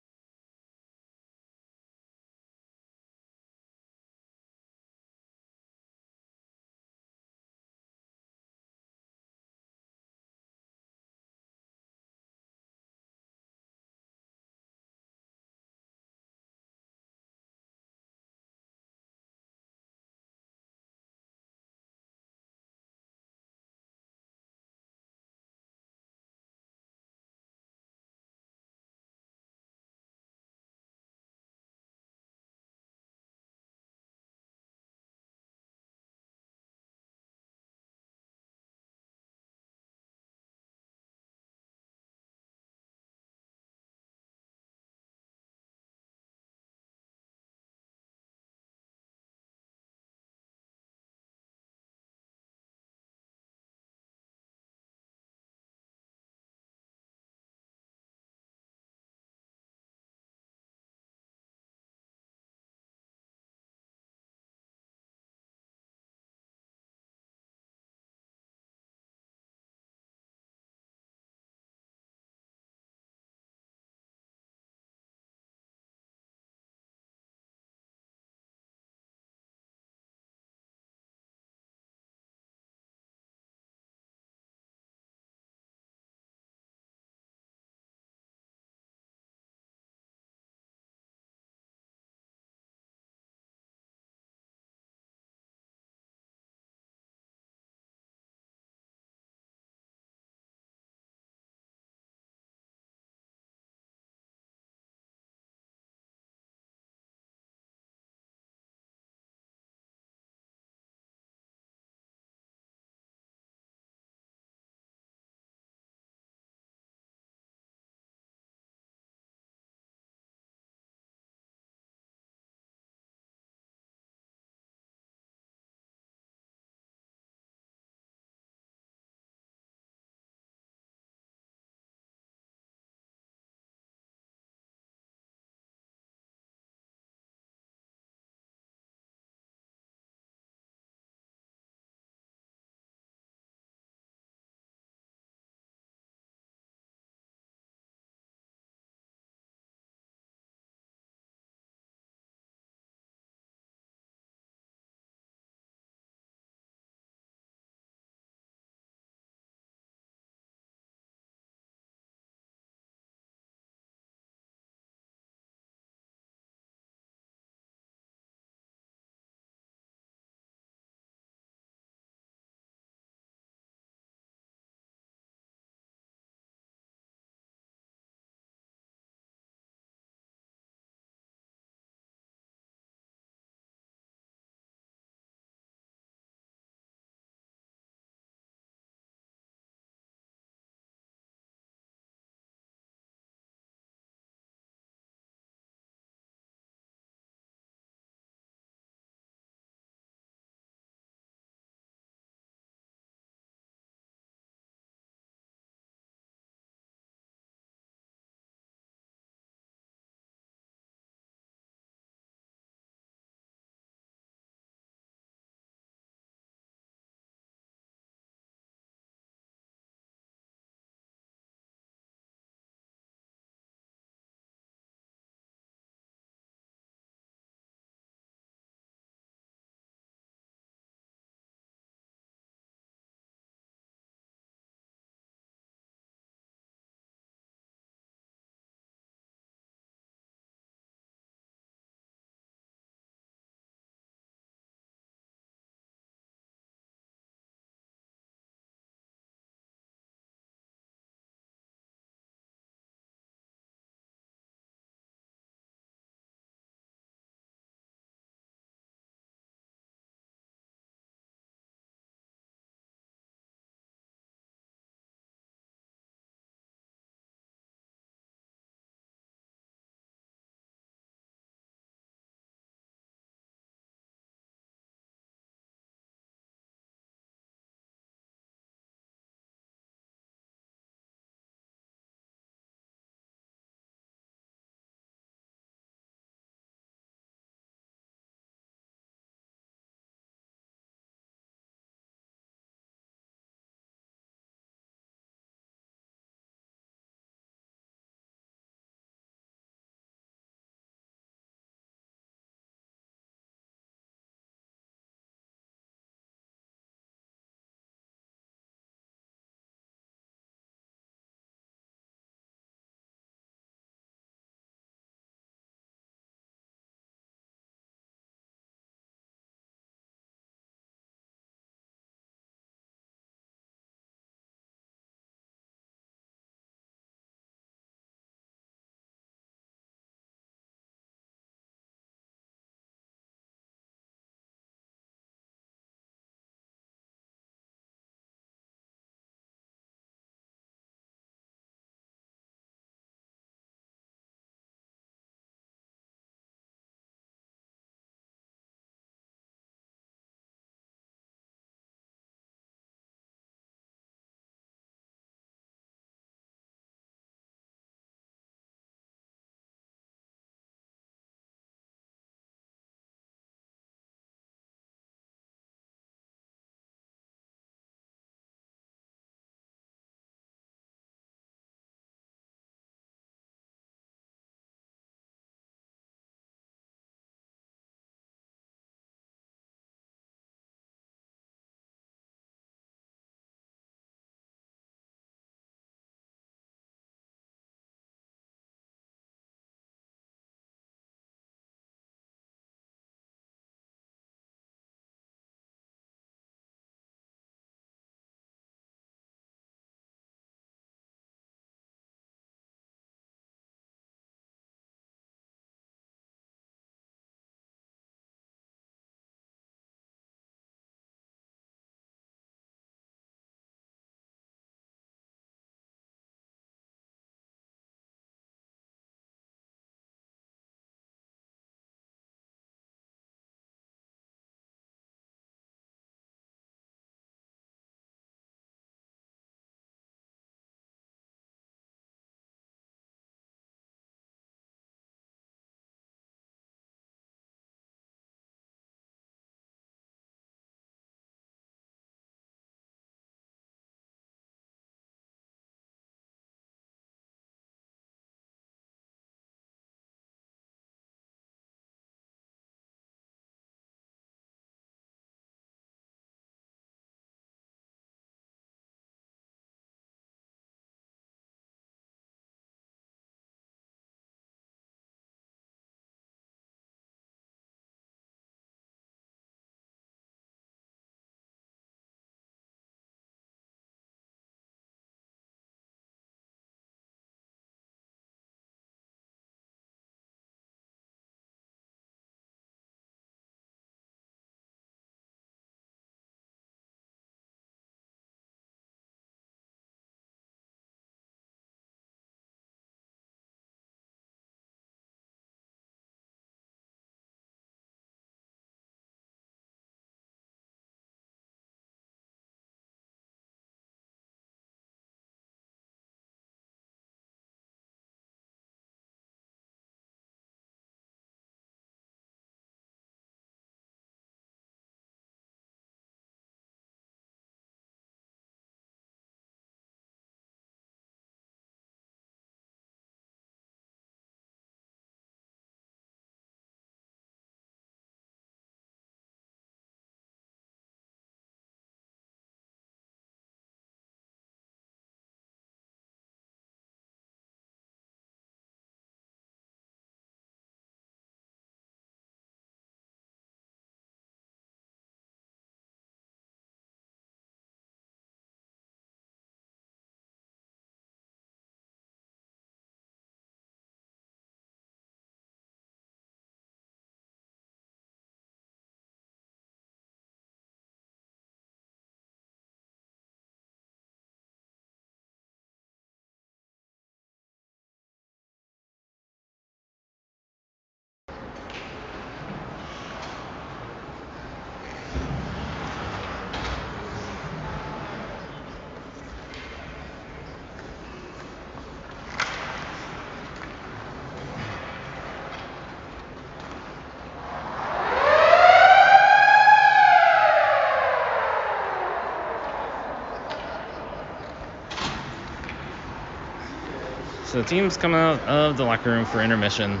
So the team's coming out of the locker room for intermission.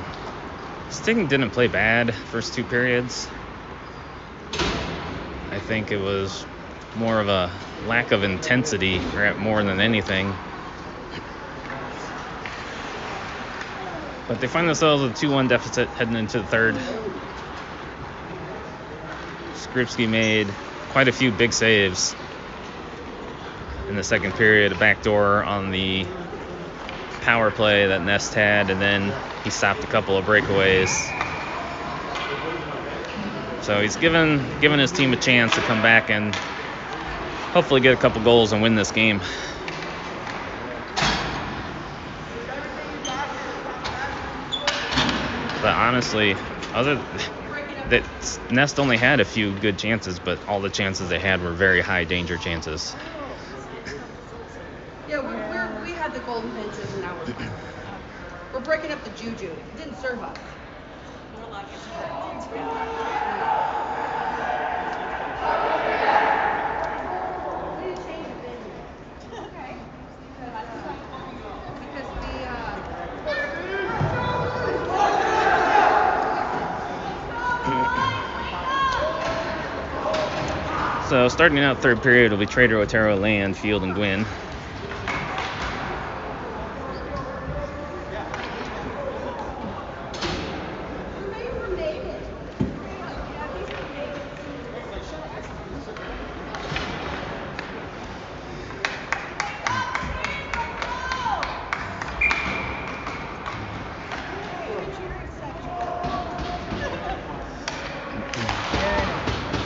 Sting didn't play bad first 2 periods. I think it was more of a lack of intensity more than anything. But they find themselves with a 2-1 deficit heading into the third. Skripski made quite a few big saves in the second period. A backdoor on the power play that Nest had, and then he stopped a couple of breakaways. So he's given his team a chance to come back and hopefully get a couple goals and win this game. But honestly, that Nest only had a few good chances, but all the chances they had were very high danger chances. Yeah, we had the golden pinches and now we're breaking up the juju. It didn't serve us. So starting out third period will be Trader, Otero, Land, Field, and Gwynn.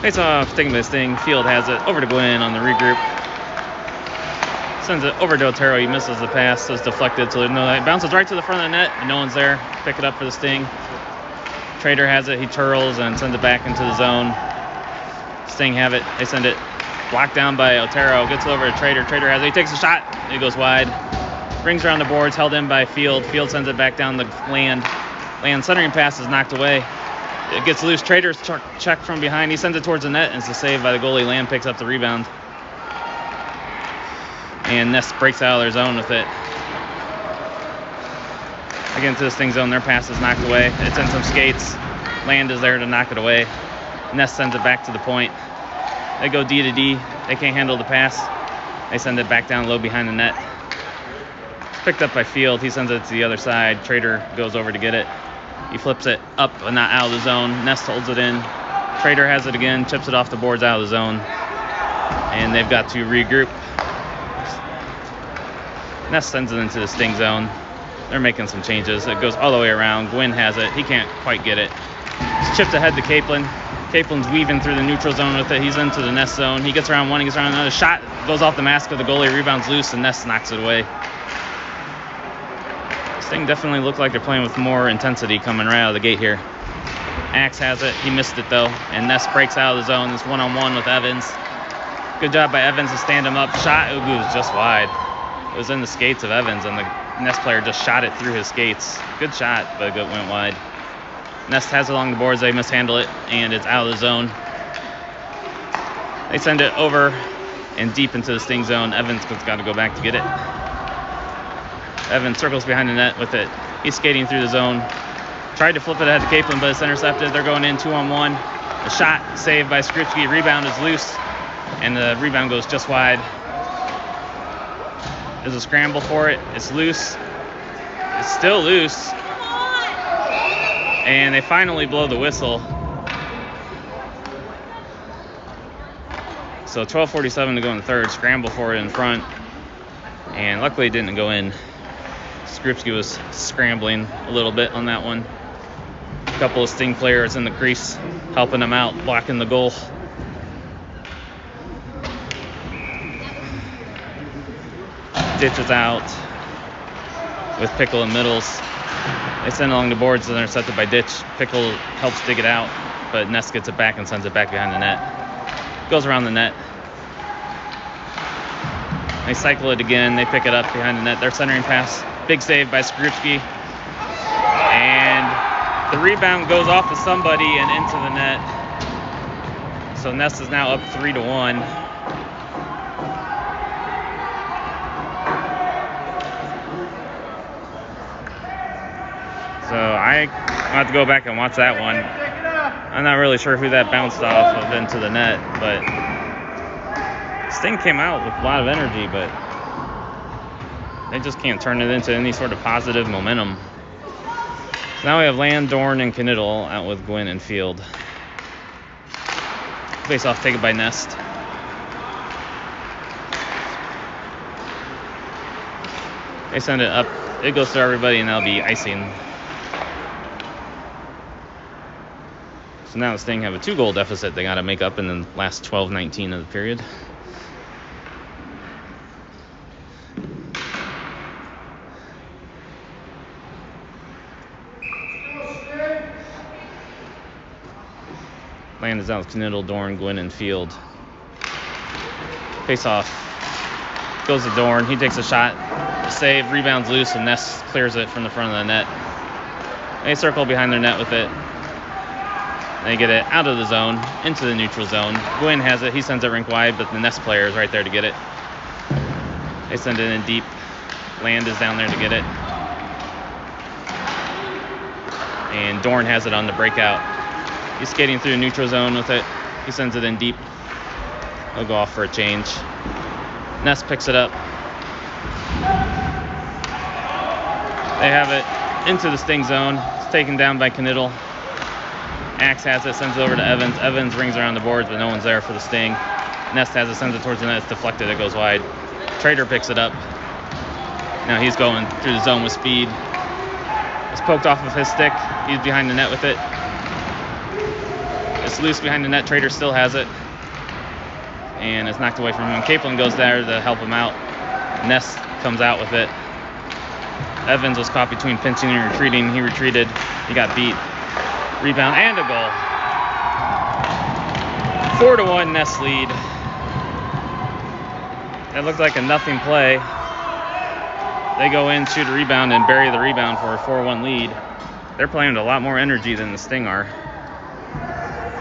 Face off, taking this thing. Field has it over to Gwynn on the regroup. Sends it over to Otero. He misses the pass, so it's deflected. So it bounces right to the front of the net, and no one's there. Pick it up for the Sting. Trader has it. He twirls and sends it back into the zone. Sting have it. They send it blocked down by Otero. Gets over to Trader. Trader has it. He takes a shot. It goes wide. Brings around the boards. Held in by Field. Field sends it back down the Land. Land centering pass is knocked away. It gets loose. Trader's check from behind. He sends it towards the net, and it's a save by the goalie. Land picks up the rebound. And Nest breaks out of their zone with it. Again, to the Sting zone, their pass is knocked away. It's in some skates. Land is there to knock it away. Nest sends it back to the point. They go D to D. They can't handle the pass. They send it back down low behind the net. It's picked up by Field. He sends it to the other side. Trader goes over to get it. He flips it up and not out of the zone. Nest holds it in. Trader has it again, chips it off the boards out of the zone. And they've got to regroup. Nest sends it into the Sting zone. They're making some changes. It goes all the way around. Gwynn has it. He can't quite get it. It's chipped ahead to Capelin. Caplin's weaving through the neutral zone with it. He's into the Nest zone. He gets around one. He gets around another. Shot goes off the mask of the goalie. Rebounds loose, and Nest knocks it away. Sting definitely looked like they're playing with more intensity coming right out of the gate here. Axe has it. He missed it, though. And Nest breaks out of the zone. It's one-on-one with Evans. Good job by Evans to stand him up. Shot, it was just wide. It was in the skates of Evans, and the Nest player just shot it through his skates. Good shot, but it went wide. Nest has it along the boards. They mishandle it, and it's out of the zone. They send it over and deep into the Sting zone. Evans has got to go back to get it. Evans circles behind the net with it. He's skating through the zone. Tried to flip it ahead to Capelin, but it's intercepted. They're going in 2-on-1. The shot saved by Skripski. Rebound is loose, and the rebound goes just wide. There's a scramble for it. It's loose. It's still loose. And they finally blow the whistle. So 12:47 to go in the third. Scramble for it in front. And luckily it didn't go in. Skripski was scrambling a little bit on that one. A couple of Sting players in the crease helping him out, blocking the goal. Ditch is out with Pickle and Middles. They send it along the boards and they're intercepted by Ditch. Pickle helps dig it out, but Nest gets it back and sends it back behind the net. Goes around the net. They cycle it again. They pick it up behind the net. Their centering pass. Big save by Skripski. And the rebound goes off of somebody and into the net. So Nest is now up 3-1. So I have to go back and watch that one. I'm not really sure who that bounced off of into the net, but Sting came out with a lot of energy, but they just can't turn it into any sort of positive momentum. So now we have Land, Dorn, and Knittel out with Gwyn and Field. Face off taken by Nest. They send it up. It goes through everybody, and that'll be icing. So now the Sting have a 2-goal deficit they got to make up in the last 12-19 of the period. Land is out with Knittel, Dorn, Gwyn, and Field. Face off. Goes to Dorn. He takes a shot. Save. Rebounds loose, and Ness clears it from the front of the net. They circle behind their net with it. They get it out of the zone, into the neutral zone. Gwyn has it. He sends it rink wide, but the Nest player is right there to get it. They send it in deep. Land is down there to get it. And Dorn has it on the breakout. He's skating through the neutral zone with it. He sends it in deep. He'll go off for a change. Ness picks it up. They have it into the Sting zone. It's taken down by Knittel. Axe has it, sends it over to Evans. Evans rings around the boards, but no one's there for the Sting. Nest has it, sends it towards the net. It's deflected. It goes wide. Trader picks it up. Now he's going through the zone with speed. It's poked off of his stick. He's behind the net with it. It's loose behind the net. Trader still has it. And it's knocked away from him. Capelin goes there to help him out. Nest comes out with it. Evans was caught between pinching and retreating. He retreated. He got beat. Rebound and a goal. 4-1 Nest lead. That looked like a nothing play. They go in, shoot a rebound, and bury the rebound for a 4-1 lead. They're playing with a lot more energy than the Sting are.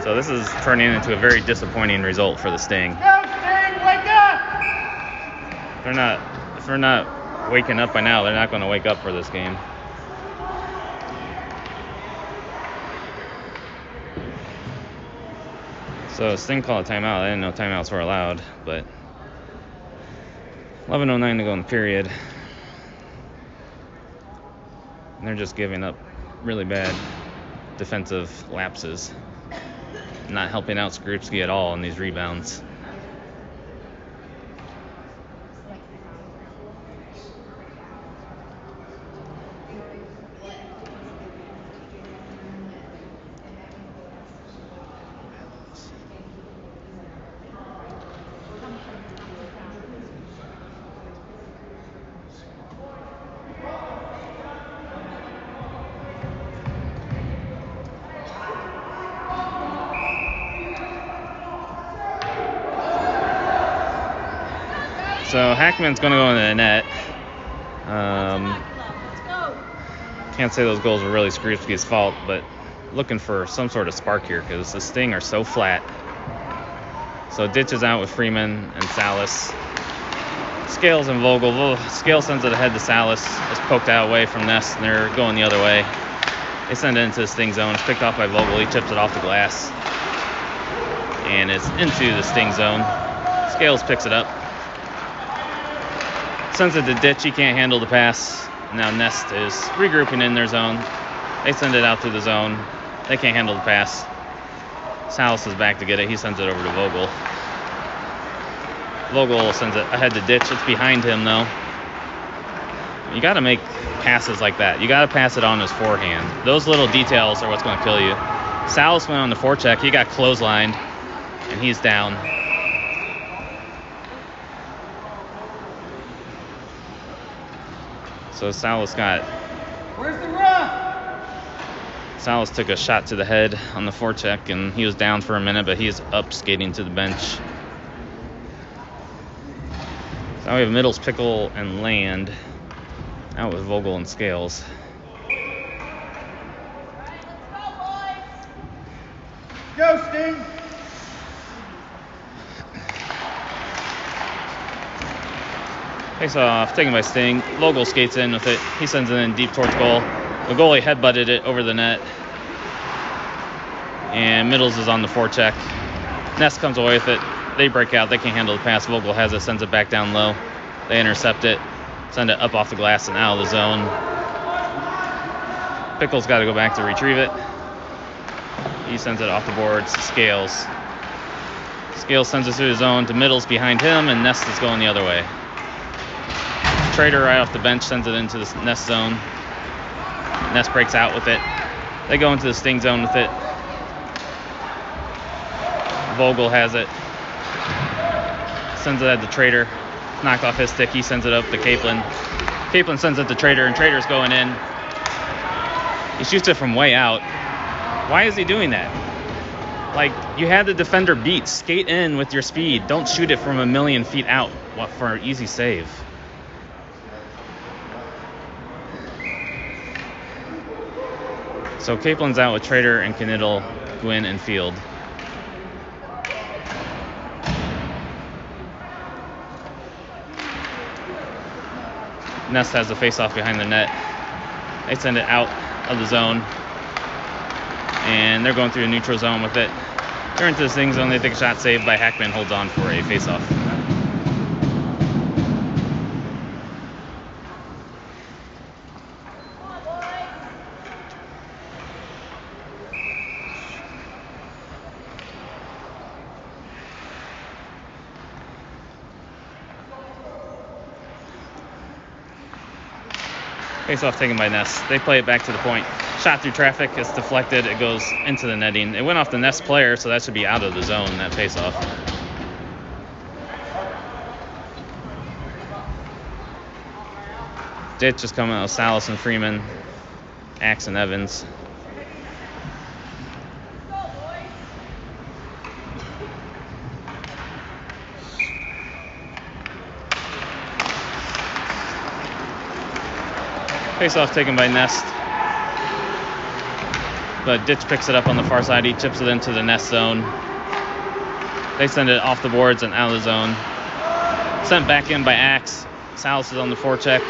So this is turning into a very disappointing result for the Sting. Go, Sting, wake up! If they're not waking up by now, they're not going to wake up for this game. So Sting called a timeout. I didn't know timeouts were allowed, but 11:09 to go in the period. And they're just giving up really bad defensive lapses. Not helping out Skrupski at all on these rebounds. So Hackman's going to go into the net. Can't say those goals were really Skrupski's fault, but looking for some sort of spark here because the Sting are so flat. So Ditch is out with Freeman and Salas. Scales and Vogel. Scales sends it ahead to Salas. It's poked out away from Nest, and they're going the other way. They send it into the Sting zone. It's picked off by Vogel. He chips it off the glass. And it's into the Sting zone. Scales picks it up. Sends it to Ditch. He can't handle the pass. Now Nest is regrouping in their zone. They send it out to the zone. They can't handle the pass. Salas is back to get it. He sends it over to Vogel. Vogel sends it ahead to Ditch. It's behind him, though. You got to make passes like that. You got to pass it on his forehand. Those little details are what's going to kill you. Salas went on the forecheck. He got clotheslined, and he's down. So Salas got... Where's the ref? Salas took a shot to the head on the forecheck, and he was down for a minute, but he's up skating to the bench. So now we have Middles, Pickle, and Land out with Vogel and Scales. Go, Sting! Face off, taken by Sting. Vogel skates in with it. He sends it in deep towards goal. The goalie headbutted it over the net. And Middles is on the forecheck. Nest comes away with it. They break out. They can't handle the pass. Vogel has it, sends it back down low. They intercept it, send it up off the glass and out of the zone. Pickle's got to go back to retrieve it. He sends it off the boards. Scales sends it through the zone to Middles behind him, and Nest is going the other way. Trader right off the bench sends it into the Nest zone. Nest breaks out with it. They go into the Sting zone with it. Vogel has it. Sends it at the Trader. Knocked off his stick. He sends it up to Capelin. Capelin sends it to Trader, and Trader's going in. He shoots it from way out. Why is he doing that? Like, you had the defender beat. Skate in with your speed. Don't shoot it from a million feet out for an easy save. So Capelin's out with Trader and Knittel, Gwynn, and Field. Nest has the face-off behind the net. They send it out of the zone. And they're going through a neutral zone with it. They're into the Sting zone. They take a shot saved by Hackman. Holds on for a face-off. Face-off taken by Nest. They play it back to the point. Shot through traffic. It's deflected. It goes into the netting. It went off the Nest player, so that should be out of the zone, that face-off. Ditch is coming out with Salas and Freeman. Axe and Evans. Face-off taken by Nest. But Ditch picks it up on the far side. He chips it into the Nest zone. They send it off the boards and out of the zone. Sent back in by Axe. Salas is on the forecheck.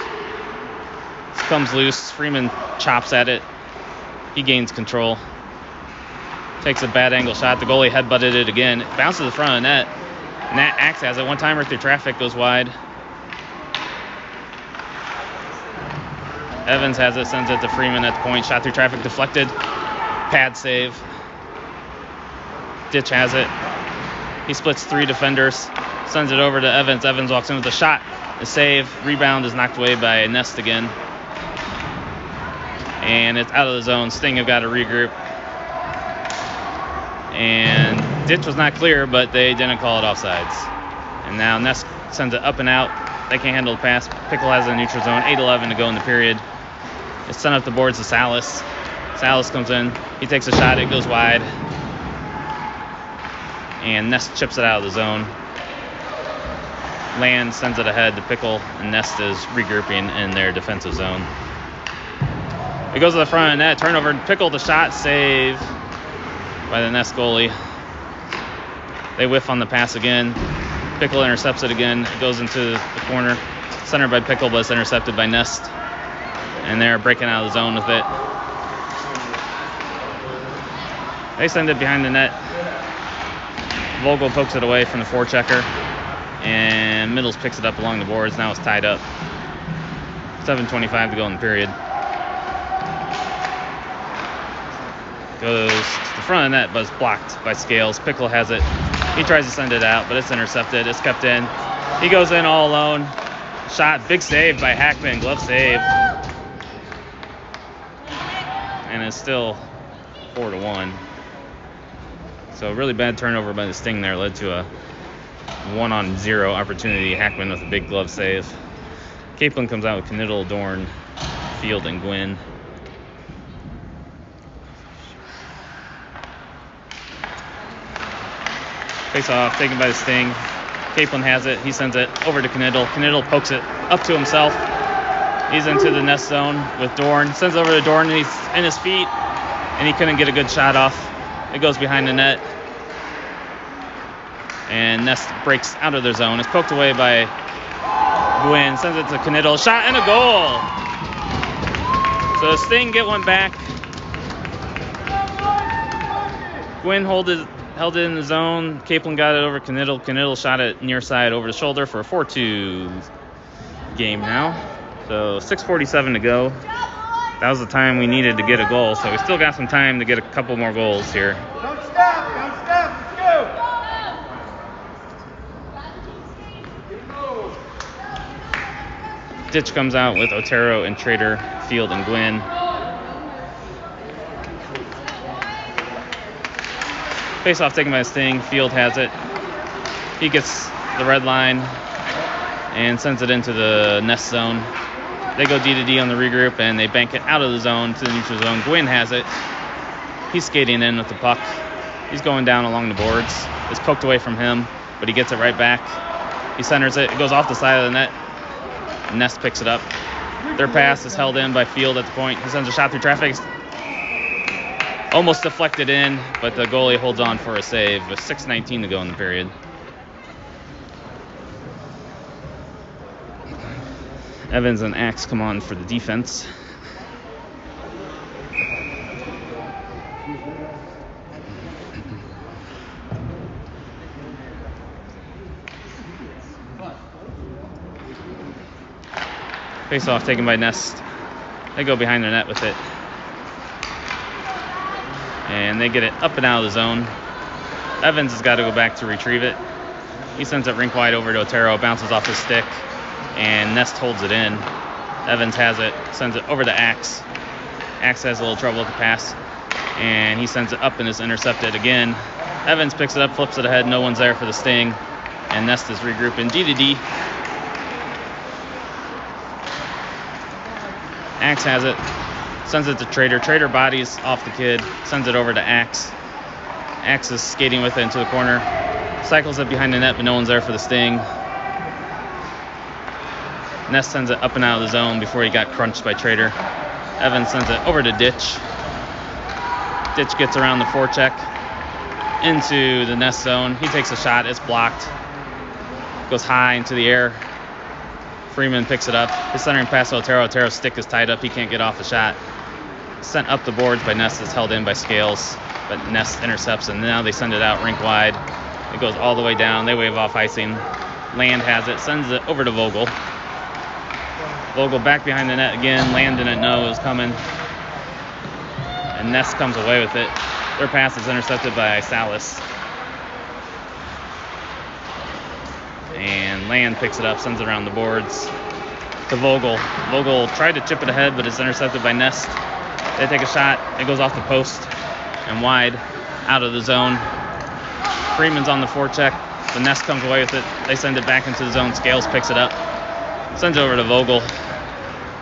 Comes loose. Freeman chops at it. He gains control. Takes a bad angle shot. The goalie headbutted it again. It bounces the front of the net. And that Axe has it. One-timer through traffic, goes wide. Evans has it, sends it to Freeman at the point. Shot through traffic, deflected. Pad save. Ditch has it. He splits three defenders. Sends it over to Evans. Evans walks in with a shot. The save. Rebound is knocked away by Nest again. And it's out of the zone. Sting have got to regroup. And Ditch was not clear, but they didn't call it offsides. And now Nest sends it up and out. They can't handle the pass. Pickle has a neutral zone. 8:11 to go in the period. It's sent up the boards to Salas. Salas comes in. He takes a shot. It goes wide. And Nest chips it out of the zone. Land sends it ahead to Pickle, and Nest is regrouping in their defensive zone. It goes to the front of the net. Turnover. Pickle the shot. Save by the Nest goalie. They whiff on the pass again. Pickle intercepts it again. It goes into the corner. Centered by Pickle, but it's intercepted by Nest. And they're breaking out of the zone with it. They send it behind the net. Vogel pokes it away from the forechecker. And Middles picks it up along the boards. Now it's tied up. 7:25 to go in the period. Goes to the front of the net, but it's blocked by Scales. Pickle has it. He tries to send it out, but it's intercepted. It's kept in. He goes in all alone. Shot. Big save by Hackman. Glove save. And it's still 4-1. So a really bad turnover by the Sting there led to a 1-on-0 opportunity. Hackman with a big glove save. Capelin comes out with Knittel, Dorn, Field, and Gwynn. Face off, taken by the Sting. Capelin has it. He sends it over to Knittel. Knittel pokes it up to himself. He's into the Nest zone with Dorn. Sends it over to Dorn, and he's in his feet, and he couldn't get a good shot off. It goes behind the net. And Nest breaks out of their zone. It's poked away by Gwynn. Sends it to Knittel. Shot and a goal. So Sting get one back. Gwynn held it in the zone. Capelin got it over Knittel. Knittel shot it near side over the shoulder for a 4-2 game now. So 6:47 to go. That was the time we needed to get a goal. So we still got some time to get a couple more goals here. Don't stop, let's go. Ditch comes out with Otero and Trader, Field and Gwynn. Face-off taken by Sting. Field has it. He gets the red line and sends it into the Nest zone. They go D to D on the regroup, and they bank it out of the zone to the neutral zone. Gwynn has it. He's skating in with the puck. He's going down along the boards. It's poked away from him, but he gets it right back. He centers it. It goes off the side of the net. Nest picks it up. Their pass is held in by Field at the point. He sends a shot through traffic. Almost deflected in, but the goalie holds on for a save with 6:19 to go in the period. Evans and Axe come on for the defense. Face-off taken by Nest. They go behind their net with it. And they get it up and out of the zone. Evans has got to go back to retrieve it. He sends it rink wide over to Otero, bounces off his stick, and Nest holds it in. Evans has it, sends it over to Axe. Axe has a little trouble with the pass, and he sends it up and is intercepted again. Evans picks it up, flips it ahead, no one's there for the Sting, and Nest is regrouping D to D. Axe has it, sends it to Trader. Trader bodies off the kid, sends it over to Axe. Axe is skating with it into the corner, cycles it behind the net, but no one's there for the Sting. Nest sends it up and out of the zone before he got crunched by Trader. Evans sends it over to Ditch. Ditch gets around the forecheck into the Nest zone. He takes a shot, it's blocked. Goes high into the air. Freeman picks it up. His centering pass to Otero. Otero's stick is tied up. He can't get off the shot. Sent up the boards by Nest. Is held in by Scales, but Nest intercepts, and now they send it out rink wide. It goes all the way down. They wave off icing. Land has it. Sends it over to Vogel. Vogel back behind the net again. Land didn't know it was coming. And Nest comes away with it. Their pass is intercepted by Salas. And Land picks it up, sends it around the boards to Vogel. Vogel tried to chip it ahead, but it's intercepted by Nest. They take a shot. It goes off the post and wide out of the zone. Freeman's on the forecheck. The Nest comes away with it. They send it back into the zone. Scales picks it up. Sends it over to Vogel.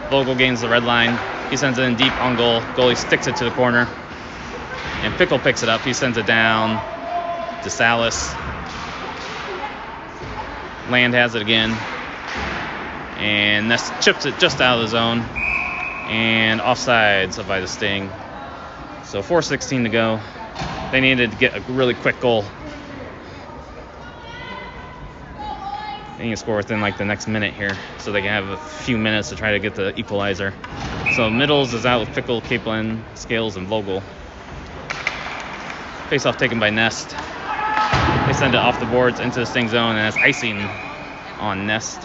Vogel gains the red line. He sends it in deep on goal. Goalie sticks it to the corner. And Pickle picks it up. He sends it down to Salas. Land has it again. And Nest chips it just out of the zone. And offsides by the Sting. So 4:16 to go. They needed to get a really quick goal. They need to score within like the next minute here, so they can have a few minutes to try to get the equalizer. So Middles is out with Pickle, Capelin, Scales, and Vogel. Face-off taken by Nest. They send it off the boards into the Sting zone, and it's icing on Nest.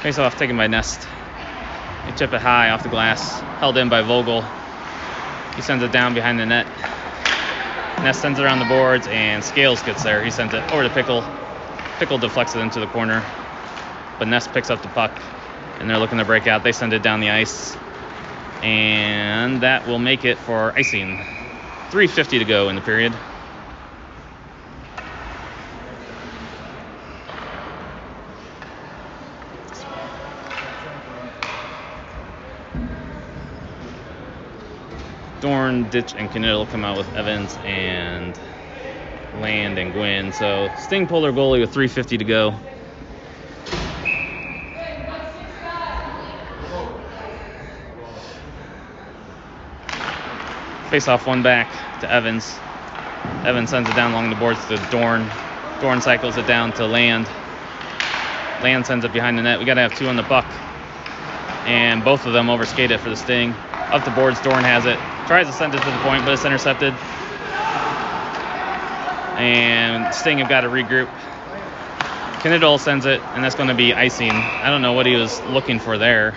Face-off taken by Nest. They chip it high off the glass, held in by Vogel. He sends it down behind the net. Nest sends it around the boards, and Scales gets there. He sends it over to Pickle. Pickle deflects it into the corner, but Nest picks up the puck, and they're looking to break out. They send it down the ice, and that will make it for icing. 3:50 to go in the period. Dorn, Ditch, and Knittel come out with Evans and Land and Gwynn. So Sting pulled their goalie with 3:50 to go. Face off one back to Evans. Evans sends it down along the boards to Dorn. Dorn cycles it down to Land. Land sends it behind the net. We got to have 2 on the puck. And both of them overskate it for the Sting. Up the boards, Dorn has it. Tries to send it to the point, but it's intercepted. And Sting have got to regroup. Knidl sends it, and that's going to be icing. I don't know what he was looking for there.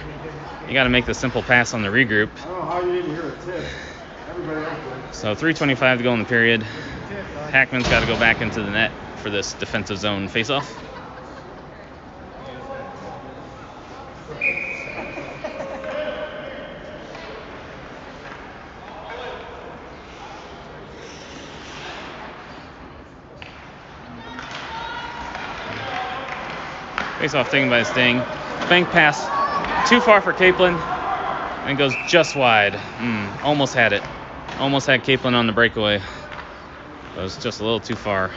You got to make the simple pass on the regroup. I don't know how you didn't hear a tip. Everybody else did. So 3:25 to go in the period. Hackman's got to go back into the net for this defensive zone faceoff. Face-off taken by Sting. Bank pass too far for Capelin and goes just wide. Almost had it. Almost had Capelin on the breakaway. It was just a little too far.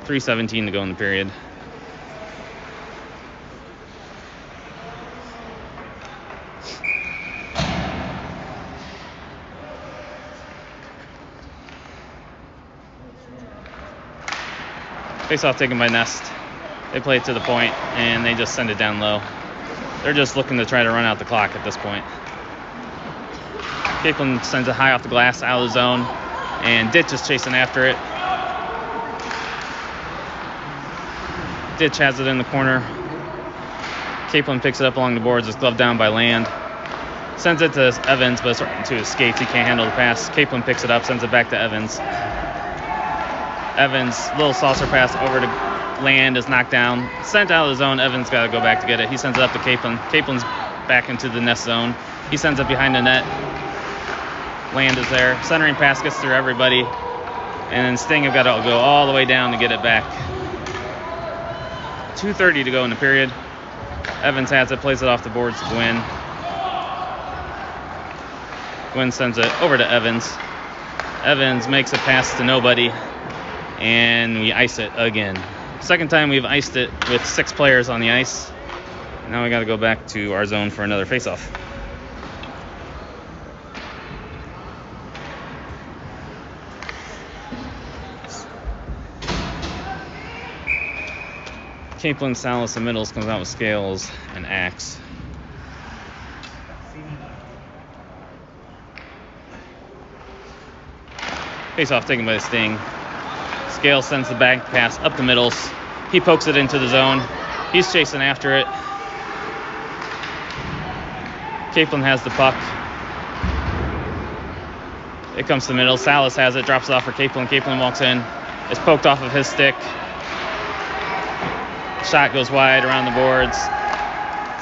3:17 to go in the period. Face-off taken by Nest. They play it to the point, and they just send it down low. They're just looking to try to run out the clock at this point. Capelin sends it high off the glass, out of the zone, and Ditch is chasing after it. Ditch has it in the corner. Capelin picks it up along the boards. It's gloved down by Land. Sends it to Evans, but it's right into his skates. He can't handle the pass. Capelin picks it up, sends it back to Evans. Evans, little saucer pass over to Land, is knocked down. Sent out of the zone. Evans got to go back to get it. He sends it up to Capelin. Caplin's back into the Nest zone. He sends it behind the net. Land is there. Centering pass gets through everybody. And then Sting have got to go all the way down to get it back. 2:30 to go in the period. Evans has it, plays it off the boards to Gwynn. Gwynn sends it over to Evans. Evans makes a pass to nobody. And we ice it again. Second time we've iced it with 6 players on the ice. Now we got to go back to our zone for another face-off. Capelin, Salas, and Middles comes out with Scales and Axe. Face-off taken by the Sting. Scales sends the back pass up the Middles. He pokes it into the zone. He's chasing after it. Capelin has the puck. It comes to the middle. Salas has it, drops it off for Capelin. Capelin walks in. It's poked off of his stick. Shot goes wide around the boards.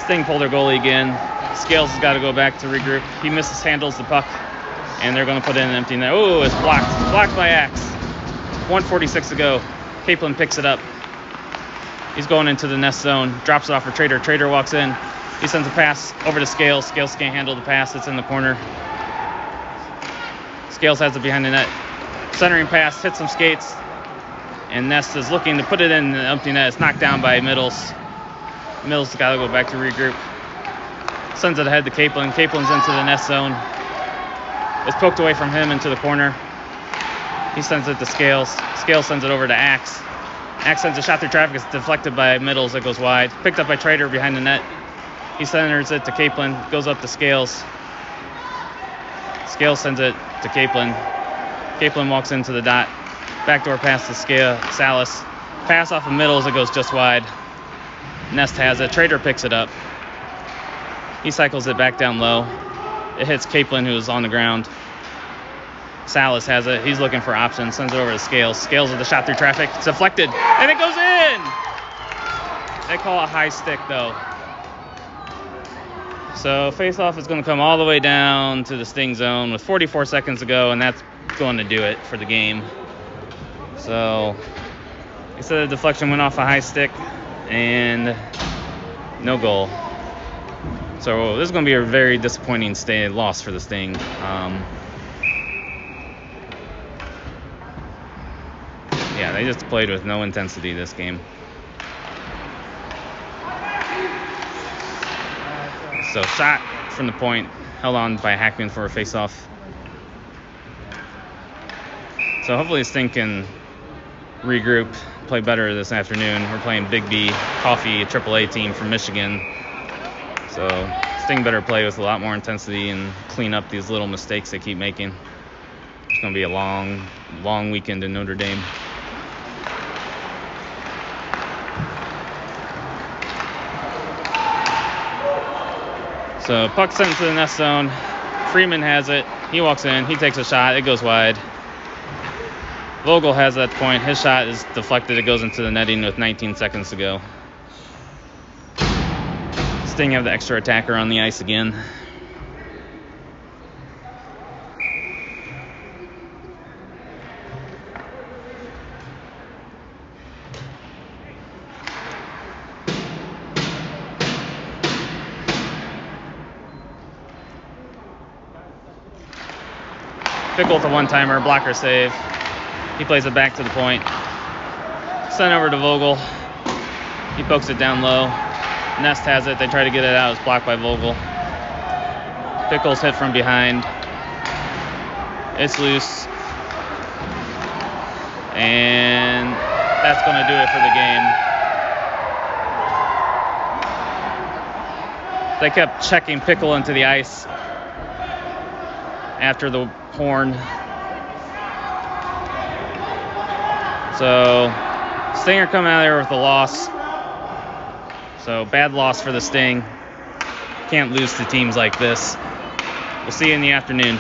Sting pulled their goalie again. Scales has got to go back to regroup. He handles the puck, and they're going to put in an empty net. Oh, it's blocked. Blocked by Axe. 1:46 to go. Capelin picks it up. He's going into the Nest zone. Drops it off for Trader. Trader walks in. He sends a pass over to Scales. Scales can't handle the pass. It's in the corner. Scales has it behind the net. Centering pass, hits some skates. And Nest is looking to put it in the empty net. It's knocked down by Middles. Middles got to go back to regroup. Sends it ahead to Capelin. Caplin's into the Nest zone. It's poked away from him into the corner. He sends it to Scales. Scales sends it over to Axe. Axe sends a shot through traffic. It's deflected by Middles. It goes wide. Picked up by Trader behind the net. He centers it to Capelin. Goes up to Scales. Scales sends it to Capelin. Capelin walks into the dot. Backdoor pass to Salas. Pass off of Middles. It goes just wide. Nest has it. Trader picks it up. He cycles it back down low. It hits Capelin, who is on the ground. Salas has it. He's looking for options. Sends it over to Scales. Scales with the shot through traffic. It's deflected. And it goes in! They call a high stick, though. So face-off is going to come all the way down to the Sting zone with 44 seconds to go, and that's going to do it for the game. So instead of deflection, went off a high stick, and no goal. So this is going to be a very disappointing loss for the Sting. Yeah, they just played with no intensity this game. So shot from the point, held on by Hackman for a face-off. So hopefully Sting can regroup, play better this afternoon. We're playing Big B Coffee, a AAA team from Michigan. So Sting better play with a lot more intensity and clean up these little mistakes they keep making. It's going to be a long, long weekend in Notre Dame. So puck sent into the nest zone. Freeman has it. He walks in. He takes a shot. It goes wide. Vogel has it at the point. His shot is deflected. It goes into the netting with 19 seconds to go. Sting have the extra attacker on the ice again. Pickle with a one-timer, blocker save. He plays it back to the point. Sent over to Vogel. He pokes it down low. Nest has it. They try to get it out. It's blocked by Vogel. Pickles hit from behind. It's loose. And that's going to do it for the game. They kept checking Pickle into the ice after the horn. So Stinger coming out of there with a loss. So bad loss for the Sting. Can't lose to teams like this. We'll see you in the afternoon.